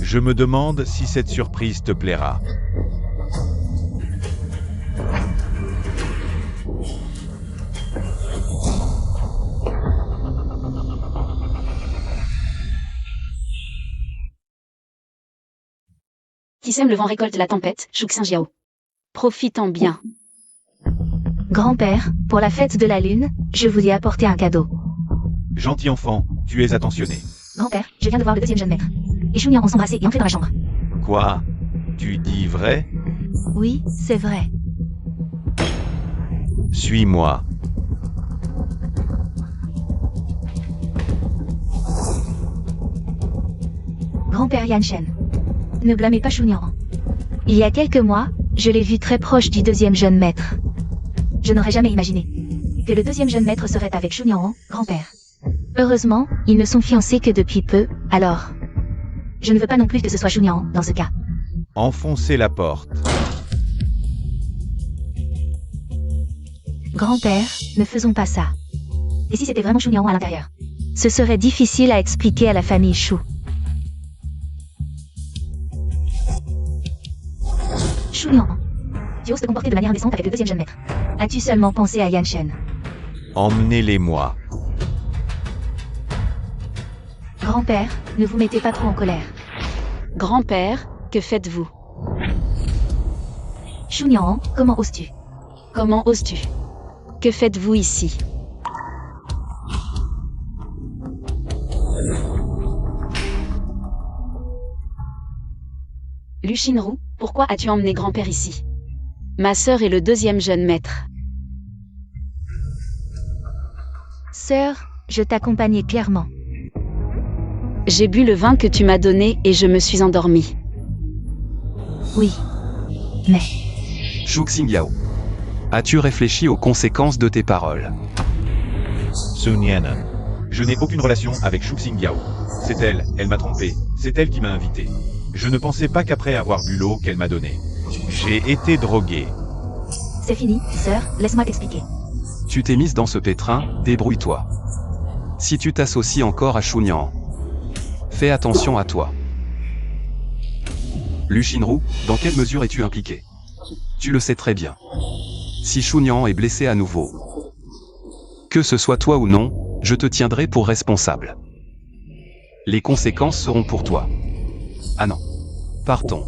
Je me demande si cette surprise te plaira. Qui sème le vent récolte la tempête, Shu Xinjiao. Profitant bien. Grand-père, pour la fête de la lune, je vous ai apporté un cadeau. Gentil enfant, tu es attentionné. Grand-père, je viens de voir le deuxième jeune maître. Et Shunian ont s'embrassé et entré dans la chambre. Quoi? Tu dis vrai? Oui, c'est vrai. Suis-moi. Grand-père Yanshen. Ne blâmez pas Shunian. Il y a quelques mois, je l'ai vu très proche du deuxième jeune maître. Je n'aurais jamais imaginé. que le deuxième jeune maître serait avec Shu Niang, grand-père. Heureusement, ils ne sont fiancés que depuis peu, alors... Je ne veux pas non plus que ce soit Shu Niang, dans ce cas. Enfoncez la porte. Grand-père, ne faisons pas ça. Et si c'était vraiment Shu Niang à l'intérieur? Ce serait difficile à expliquer à la famille Shu. Shu Niang, tu oses te comporter de manière indécente avec le deuxième jeune maître. As-tu seulement pensé à Yan Shen? Emmenez-les-moi. Grand-père, ne vous mettez pas trop en colère. Grand-père, que faites-vous? Shu Niang, comment oses-tu? Comment oses-tu? Que faites-vous ici? Lu Shinru, pourquoi as-tu emmené grand-père ici? Ma sœur est le deuxième jeune maître. Sœur, je t'accompagnais clairement. J'ai bu le vin que tu m'as donné et je me suis endormie. Oui. Mais... Shu Xingyao. As-tu réfléchi aux conséquences de tes paroles? Sun Yan. Je n'ai aucune relation avec Shu Xingyao. C'est elle m'a trompé, c'est elle qui m'a invité. Je ne pensais pas qu'après avoir bu l'eau qu'elle m'a donnée. J'ai été drogué. c'est fini, sœur, laisse-moi t'expliquer. Tu t'es mise dans ce pétrin, débrouille-toi. Si tu t'associes encore à Shu Niang, fais attention à toi. Lu Shinru, dans quelle mesure es-tu impliqué? Tu le sais très bien. Si Shu Niang est blessé à nouveau, que ce soit toi ou non, je te tiendrai pour responsable. Les conséquences seront pour toi. Ah non. Partons.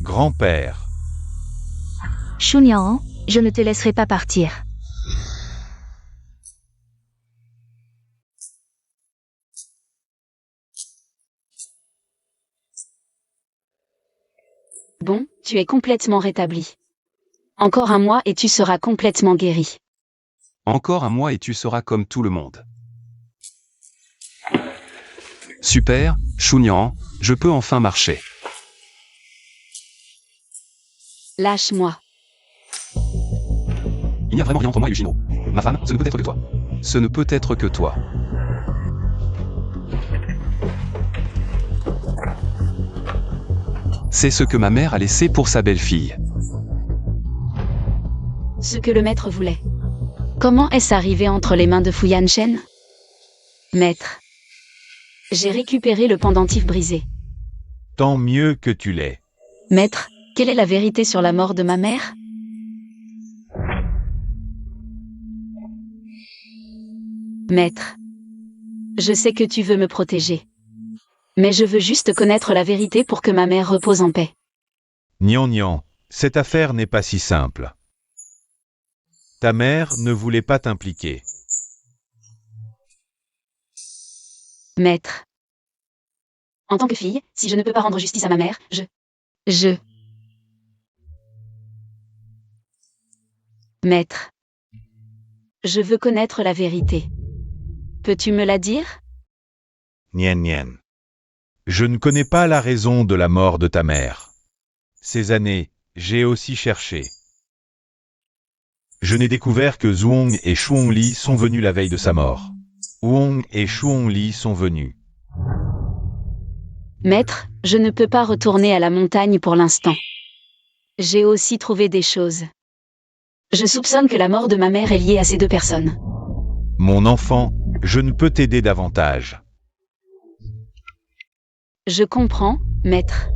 Grand-père. Shu Niang, je ne te laisserai pas partir. Bon, tu es complètement rétabli. Encore un mois et tu seras complètement guéri. Encore un mois et tu seras comme tout le monde. Super, Shu Niang, je peux enfin marcher. Lâche-moi. Il n'y a vraiment rien entre moi et Yushino. Ma femme, ce ne peut être que toi. Ce ne peut être que toi. C'est ce que ma mère a laissé pour sa belle-fille. Ce que le maître voulait. Comment est-ce arrivé entre les mains de Fu Yanshen? Maître. J'ai récupéré le pendentif brisé. Tant mieux que tu l'aies. Maître, quelle est la vérité sur la mort de ma mère? Maître. Je sais que tu veux me protéger. Mais je veux juste connaître la vérité pour que ma mère repose en paix. Nian Nian, cette affaire n'est pas si simple. Ta mère ne voulait pas t'impliquer. Maître. En tant que fille, si je ne peux pas rendre justice à ma mère, je... Maître. Je veux connaître la vérité. Peux-tu me la dire? Nian Nian. Je ne connais pas la raison de la mort de ta mère. Ces années, j'ai aussi cherché. Je n'ai découvert que Zhuong et Shuongli sont venus la veille de sa mort. Huong et Shuongli sont venus. Maître, je ne peux pas retourner à la montagne pour l'instant. J'ai aussi trouvé des choses. Je soupçonne que la mort de ma mère est liée à ces deux personnes. Mon enfant, je ne peux t'aider davantage. Je comprends, maître.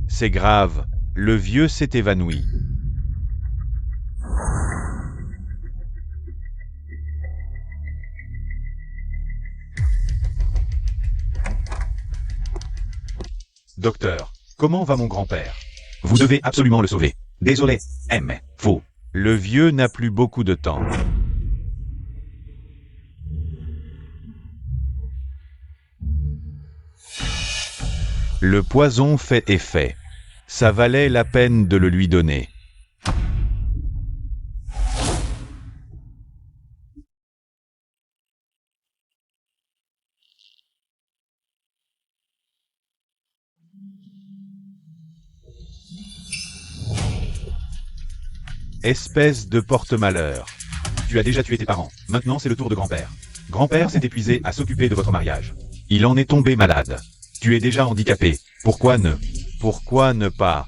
C'est grave, le vieux s'est évanoui. Docteur, comment va mon grand-père? Vous devez absolument le sauver. Désolé, M. Faux. Le vieux n'a plus beaucoup de temps. Le poison fait effet. Ça valait la peine de le lui donner. Espèce de porte-malheur. Tu as déjà tué tes parents. Maintenant, c'est le tour de grand-père. Grand-père s'est épuisé à s'occuper de votre mariage. Il en est tombé malade. Tu es déjà handicapé. Pourquoi ne pas?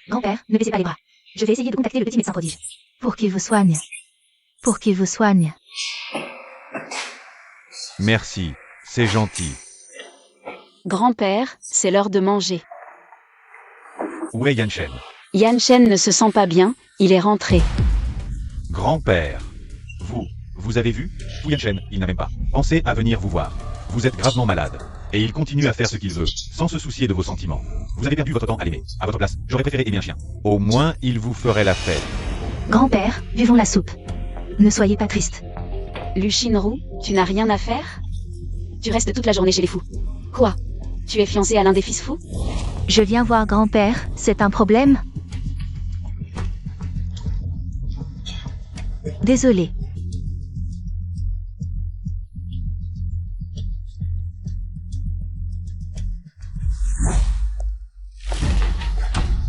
Grand-père, ne baissez pas les bras. Je vais essayer de contacter le petit médecin prodige. Pour qu'il vous soigne. Pour qu'il vous soigne. Merci, c'est gentil. Grand-père, c'est l'heure de manger. Où est Yanshen? Yanshen ne se sent pas bien, il est rentré. Grand-père. Vous avez vu? Fu Yanshen, il n'a même pas pensé à venir vous voir. Vous êtes gravement malade. Et il continue à faire ce qu'il veut, sans se soucier de vos sentiments. Vous avez perdu votre temps à l'aimer. À votre place, j'aurais préféré aimer un chien. Au moins, il vous ferait la fête. Grand-père, buvons la soupe. Ne soyez pas triste. Luchinrou, tu n'as rien à faire? Tu restes toute la journée chez les fous. Quoi? Tu es fiancé à l'un des fils fous? Je viens voir grand-père, c'est un problème? Désolé.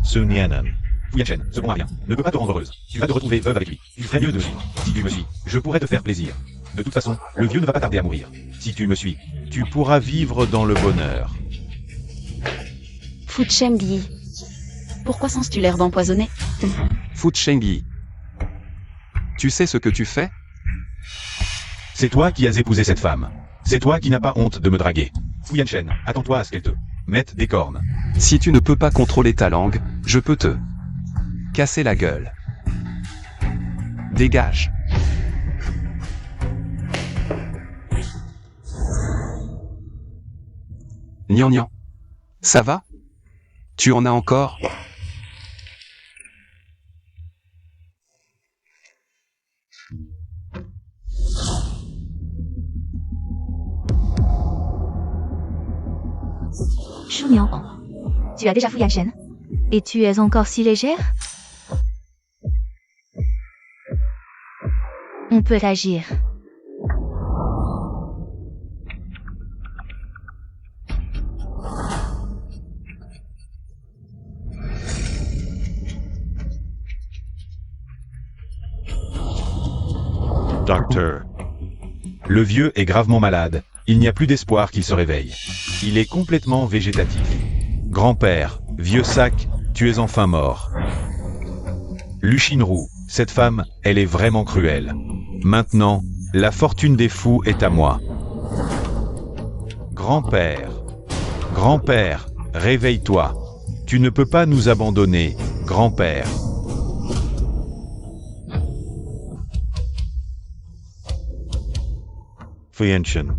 Sun Yanan. Fu Yanshen, ce bon à rien, ne peut pas te rendre heureuse. Tu vas te retrouver veuve avec lui. Il ferait mieux de suivre. Si tu me suis, je pourrais te faire plaisir. De toute façon, le vieux ne va pas tarder à mourir. Si tu me suis, Tu pourras vivre dans le bonheur. Fuchengyi. Pourquoi sens-tu l'air d'empoisonner? Fuchengyi. Tu sais ce que tu fais? c'est toi qui as épousé cette femme. C'est toi qui n'as pas honte de me draguer. Fu Yanshen, attends-toi à ce qu'elle te mette des cornes. Si tu ne peux pas contrôler ta langue, je peux te casser la gueule. Dégage. Nian. Ça va? Tu en as encore? Choumian. Tu as déjà fouillé Yanshen? Et tu es encore si légère? On peut agir. Docteur. Le vieux est gravement malade. Il n'y a plus d'espoir qu'il se réveille. Il est complètement végétatif. Grand-père, vieux sac, tu es enfin mort. Luchinrou, cette femme, elle est vraiment cruelle. Maintenant, la fortune des fous est à moi. Grand-père, Grand-père, réveille-toi. Tu ne peux pas nous abandonner, grand-père. Fu Yanshen.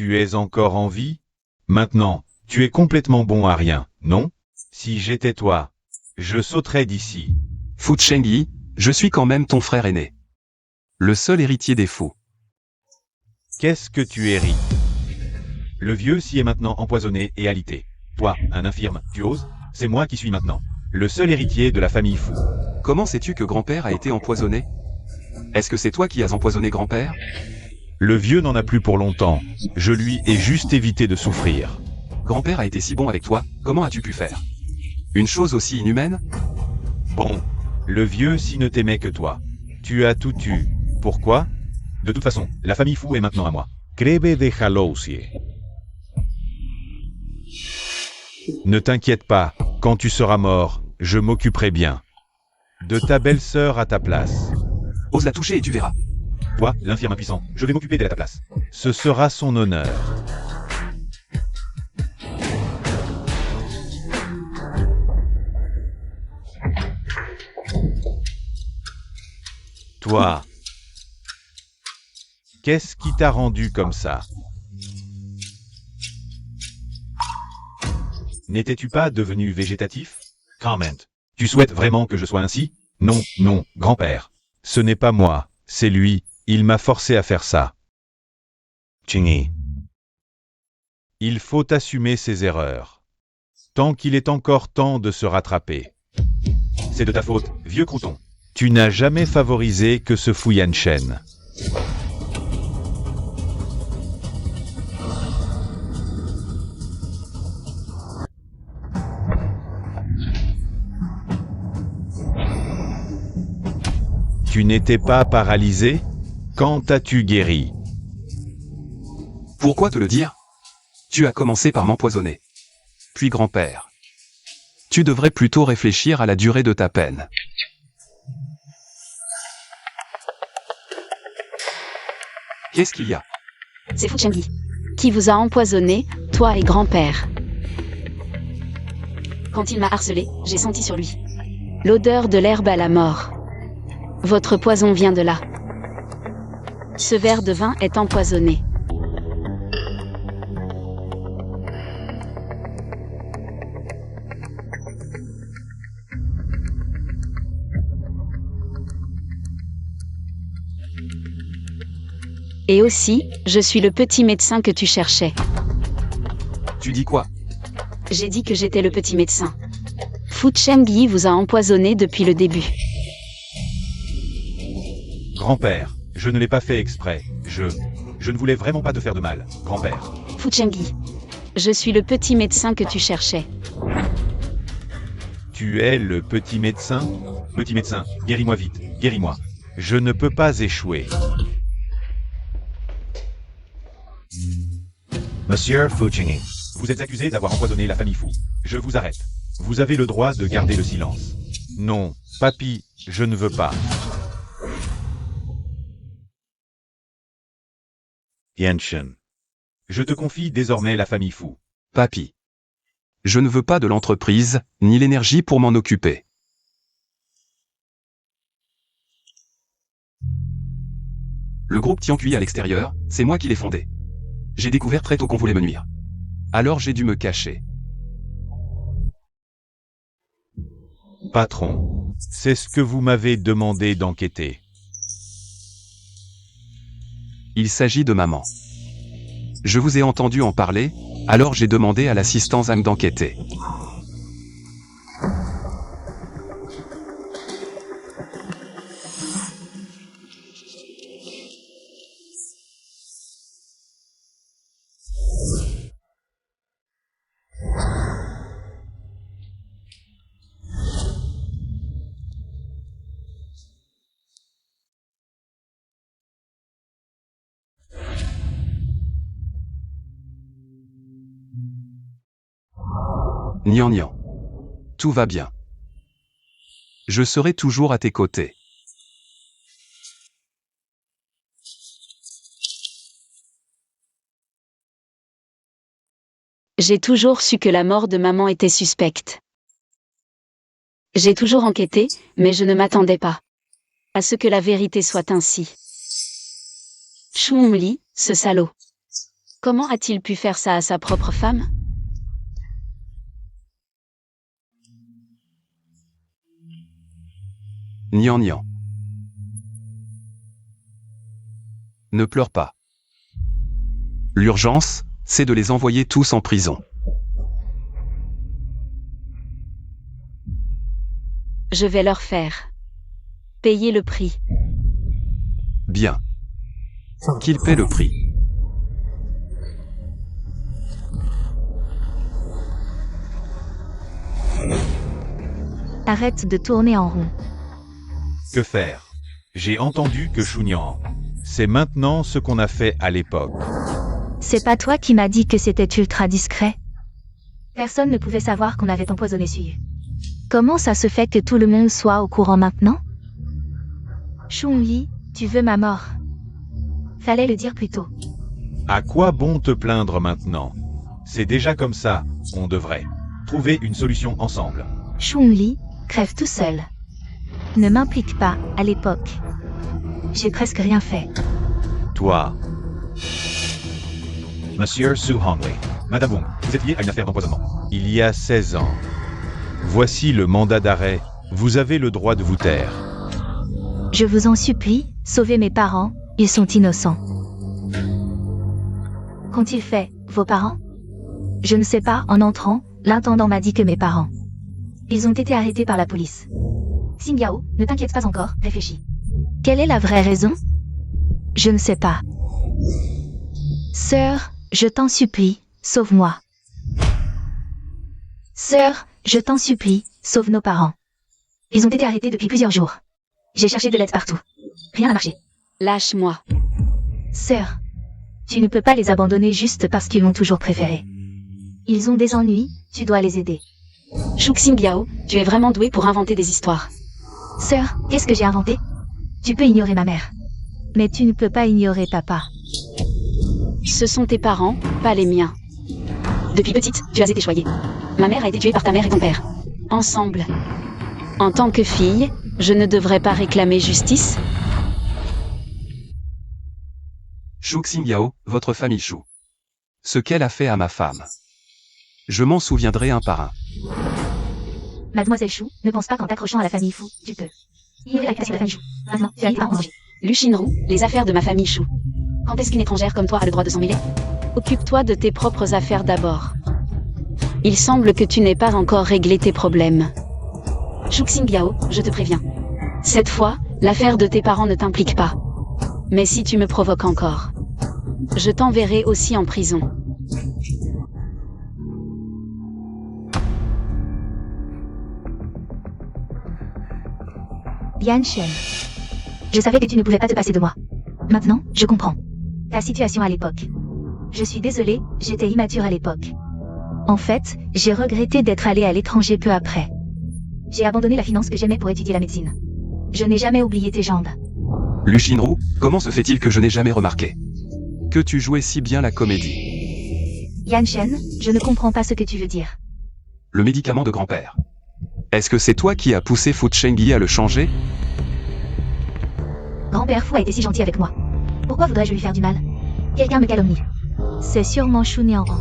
tu es encore en vie? Maintenant, tu es complètement bon à rien, non? Si j'étais toi, je sauterais d'ici. Fuchengyi, je suis quand même ton frère aîné. Le seul héritier des fous. Qu'est-ce que tu héris? Le vieux s'y est maintenant empoisonné et alité. Toi, un infirme, tu oses? C'est moi qui suis maintenant le seul héritier de la famille fou. Comment sais-tu que grand-père a été empoisonné? Est-ce que c'est toi qui as empoisonné grand-père? Le vieux n'en a plus pour longtemps. Je lui ai juste évité de souffrir. Grand-père a été si bon avec toi, comment as-tu pu faire? Une chose aussi inhumaine? Bon, le vieux s'y ne t'aimait que toi. Tu as tout eu. Pourquoi? De toute façon, la famille fou est maintenant à moi. Crebe de Jalousie. Ne t'inquiète pas, quand tu seras mort, je m'occuperai bien de ta belle-sœur à ta place. Ose la toucher et tu verras. Toi, l'infirme impuissant, je vais m'occuper d'elle à ta place. Ce sera son honneur. Toi, qu'est-ce qui t'a rendu comme ça? N'étais-tu pas devenu végétatif? Comment? Tu souhaites vraiment que je sois ainsi? Non, non, grand-père. Ce n'est pas moi, c'est lui, il m'a forcé à faire ça. Chingy. Il faut assumer ses erreurs. Tant qu'il est encore temps de se rattraper. C'est de ta faute, vieux crouton. Tu n'as jamais favorisé que ce fou Yanshen. Tu n'étais pas paralysé? Quand as-tu guéri? Pourquoi te le dire? Tu as commencé par m'empoisonner. Puis grand-père. Tu devrais plutôt réfléchir à la durée de ta peine. Qu'est-ce qu'il y a? C'est Fu Chengyi qui vous a empoisonné, toi et grand-père. Quand il m'a harcelé, j'ai senti sur lui l'odeur de l'herbe à la mort. Votre poison vient de là. Ce verre de vin est empoisonné. Et aussi, je suis le petit médecin que tu cherchais. Tu dis quoi? J'ai dit que j'étais le petit médecin. Fu Chengyi vous a empoisonné depuis le début. Grand-père, je ne l'ai pas fait exprès. Je ne voulais vraiment pas te faire de mal, grand-père. Fu Chengyi, je suis le petit médecin que tu cherchais. Tu es le petit médecin? Petit médecin, guéris-moi vite, guéris-moi. Je ne peux pas échouer. Monsieur Fu Chengyi, vous êtes accusé d'avoir empoisonné la famille Fu. Je vous arrête. Vous avez le droit de garder le silence. Non, papy, je ne veux pas. Yanshen. Je te confie désormais la famille Fu. Papy. Je ne veux pas de l'entreprise, ni l'énergie pour m'en occuper. Le groupe Tiankui à l'extérieur, c'est moi qui l'ai fondé. J'ai découvert très tôt qu'on voulait me nuire. Alors j'ai dû me cacher. Patron, c'est ce que vous m'avez demandé d'enquêter. Il s'agit de maman. Je vous ai entendu en parler, alors j'ai demandé à l'assistant Zhang d'enquêter. Nian Nian. Tout va bien. Je serai toujours à tes côtés. J'ai toujours su que la mort de maman était suspecte. J'ai toujours enquêté, mais je ne m'attendais pas à ce que la vérité soit ainsi. Chou Li, ce salaud. Comment a-t-il pu faire ça à sa propre femme? Nian Nian. Ne pleure pas. L'urgence, c'est de les envoyer tous en prison. Je vais leur faire payer le prix. Bien. Qu'ils paient le prix. Arrête de tourner en rond. Que faire? J'ai entendu que Chunyan. C'est maintenant ce qu'on a fait à l'époque. C'est pas toi qui m'as dit que c'était ultra discret? Personne ne pouvait savoir qu'on avait empoisonné Suyu. Comment ça se fait que tout le monde soit au courant maintenant? Chun-Li, tu veux ma mort. Fallait le dire plus tôt. À quoi bon te plaindre maintenant? C'est déjà comme ça, on devrait trouver une solution ensemble. Chun-Li, crève tout seul. Ne m'implique pas, à l'époque. J'ai presque rien fait. Toi. Monsieur Su Hongwei. Madame Wong, vous êtes lié à une affaire d'empoisonnement. Il y a 16 ans. Voici le mandat d'arrêt. Vous avez le droit de vous taire. Je vous en supplie, sauvez mes parents, ils sont innocents. Qu'ont-ils fait, vos parents? Je ne sais pas, en entrant, l'intendant m'a dit que mes parents. Ils ont été arrêtés par la police. Xingyao, ne t'inquiète pas encore, réfléchis. Quelle est la vraie raison? Je ne sais pas. Sœur, je t'en supplie, sauve-moi. Sœur, je t'en supplie, sauve nos parents. Ils ont été arrêtés depuis plusieurs jours. J'ai cherché de l'aide partout. Rien n'a marché. Lâche-moi. Sœur, tu ne peux pas les abandonner juste parce qu'ils m'ont toujours préféré. Ils ont des ennuis, tu dois les aider. Shu Xingyao, tu es vraiment doué pour inventer des histoires. Sœur, qu'est-ce que j'ai inventé? Tu peux ignorer ma mère. Mais tu ne peux pas ignorer papa. Ce sont tes parents, pas les miens. Depuis petite, tu as été choyée. Ma mère a été tuée par ta mère et ton père. Ensemble. En tant que fille, je ne devrais pas réclamer justice? Shu Xingyao, votre famille Shu. Ce qu'elle a fait à ma femme. Je m'en souviendrai un par un. Mademoiselle Shu, ne pense pas qu'en t'accrochant à la famille Fu, tu peux ignorer la création de la famille Shu. Maintenant, tu as été en danger. Lu Shinru, les affaires de ma famille Shu. Quand est-ce qu'une étrangère comme toi a le droit de s'en mêler? Occupe-toi de tes propres affaires d'abord. Il semble que tu n'aies pas encore réglé tes problèmes. Shu Xingyao, je te préviens. Cette fois, l'affaire de tes parents ne t'implique pas. Mais si tu me provoques encore, je t'enverrai aussi en prison. Yan Shen. Je savais que tu ne pouvais pas te passer de moi. Maintenant, je comprends. Ta situation à l'époque. Je suis désolée, j'étais immature à l'époque. En fait, j'ai regretté d'être allée à l'étranger peu après. J'ai abandonné la finance que j'aimais pour étudier la médecine. Je n'ai jamais oublié tes jambes. Lu Shinru, comment se fait-il que je n'ai jamais remarqué que tu jouais si bien la comédie? Yan Shen, je ne comprends pas ce que tu veux dire. Le médicament de grand-père. Est-ce que c'est toi qui as poussé Fu Chengyi à le changer? Grand-père Fu a été si gentil avec moi. Pourquoi voudrais-je lui faire du mal? Quelqu'un me calomnie. C'est sûrement Shu Nianran.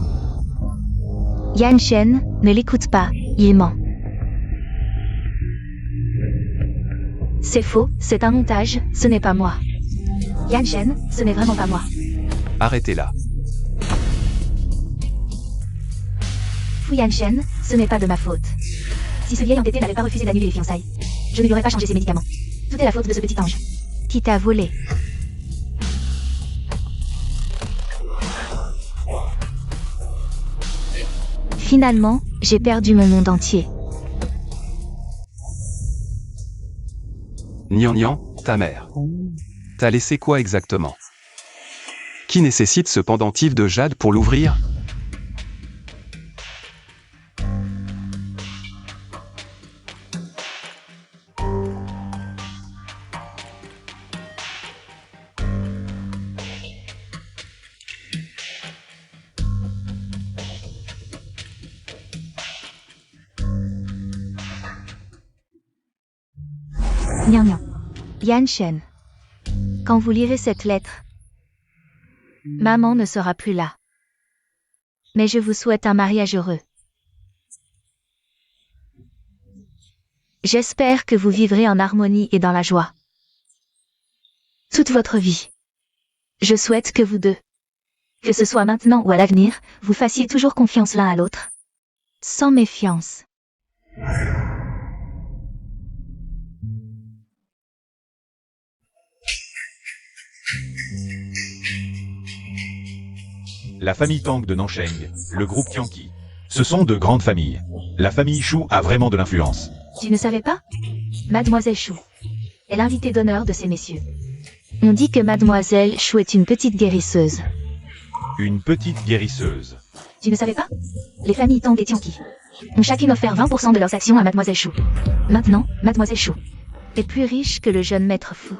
Yan Shen, ne l'écoute pas, il ment. C'est faux, c'est un montage, ce n'est pas moi. Yan Shen, ce n'est vraiment pas moi. Arrêtez-la. Fu Yan Shen, ce n'est pas de ma faute. Si ce vieil entêté n'avait pas refusé d'annuler les fiançailles, je ne lui aurais pas changé ses médicaments. Tout est la faute de ce petit ange. Qui t'a volé? Finalement, j'ai perdu mon monde entier. Nian Nian, ta mère. T'as laissé quoi exactement? Qui nécessite ce pendentif de jade pour l'ouvrir? Nian Nian. Yan Shen. Quand vous lirez cette lettre, maman ne sera plus là. Mais je vous souhaite un mariage heureux. J'espère que vous vivrez en harmonie et dans la joie. Toute votre vie. Je souhaite que vous deux, que ce soit maintenant ou à l'avenir, vous fassiez toujours confiance l'un à l'autre. Sans méfiance. La famille Tang de Nansheng, le groupe Tianqi. Ce sont de grandes familles. La famille Shu a vraiment de l'influence. Tu ne savais pas? Mademoiselle Shu est l'invitée d'honneur de ces messieurs. On dit que Mademoiselle Shu est une petite guérisseuse. Une petite guérisseuse. Tu ne savais pas? Les familles Tang et Tianqi ont chacune offert 20% de leurs actions à Mademoiselle Shu. Maintenant, Mademoiselle Shu est plus riche que le jeune maître Fu.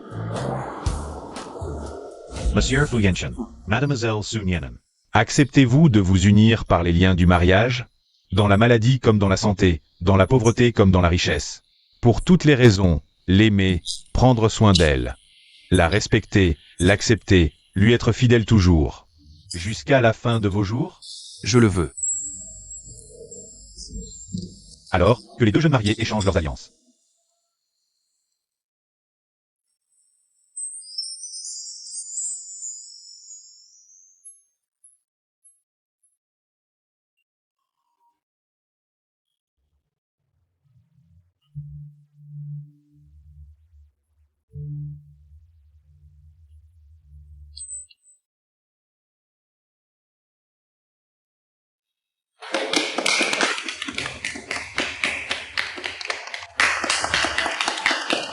Monsieur Fu Yanshen, Mademoiselle Su Nianen. Acceptez-vous de vous unir par les liens du mariage? Dans la maladie comme dans la santé, dans la pauvreté comme dans la richesse. Pour toutes les raisons, l'aimer, prendre soin d'elle. La respecter, l'accepter, lui être fidèle toujours. Jusqu'à la fin de vos jours? Je le veux. Alors, que les deux jeunes mariés échangent leurs alliances.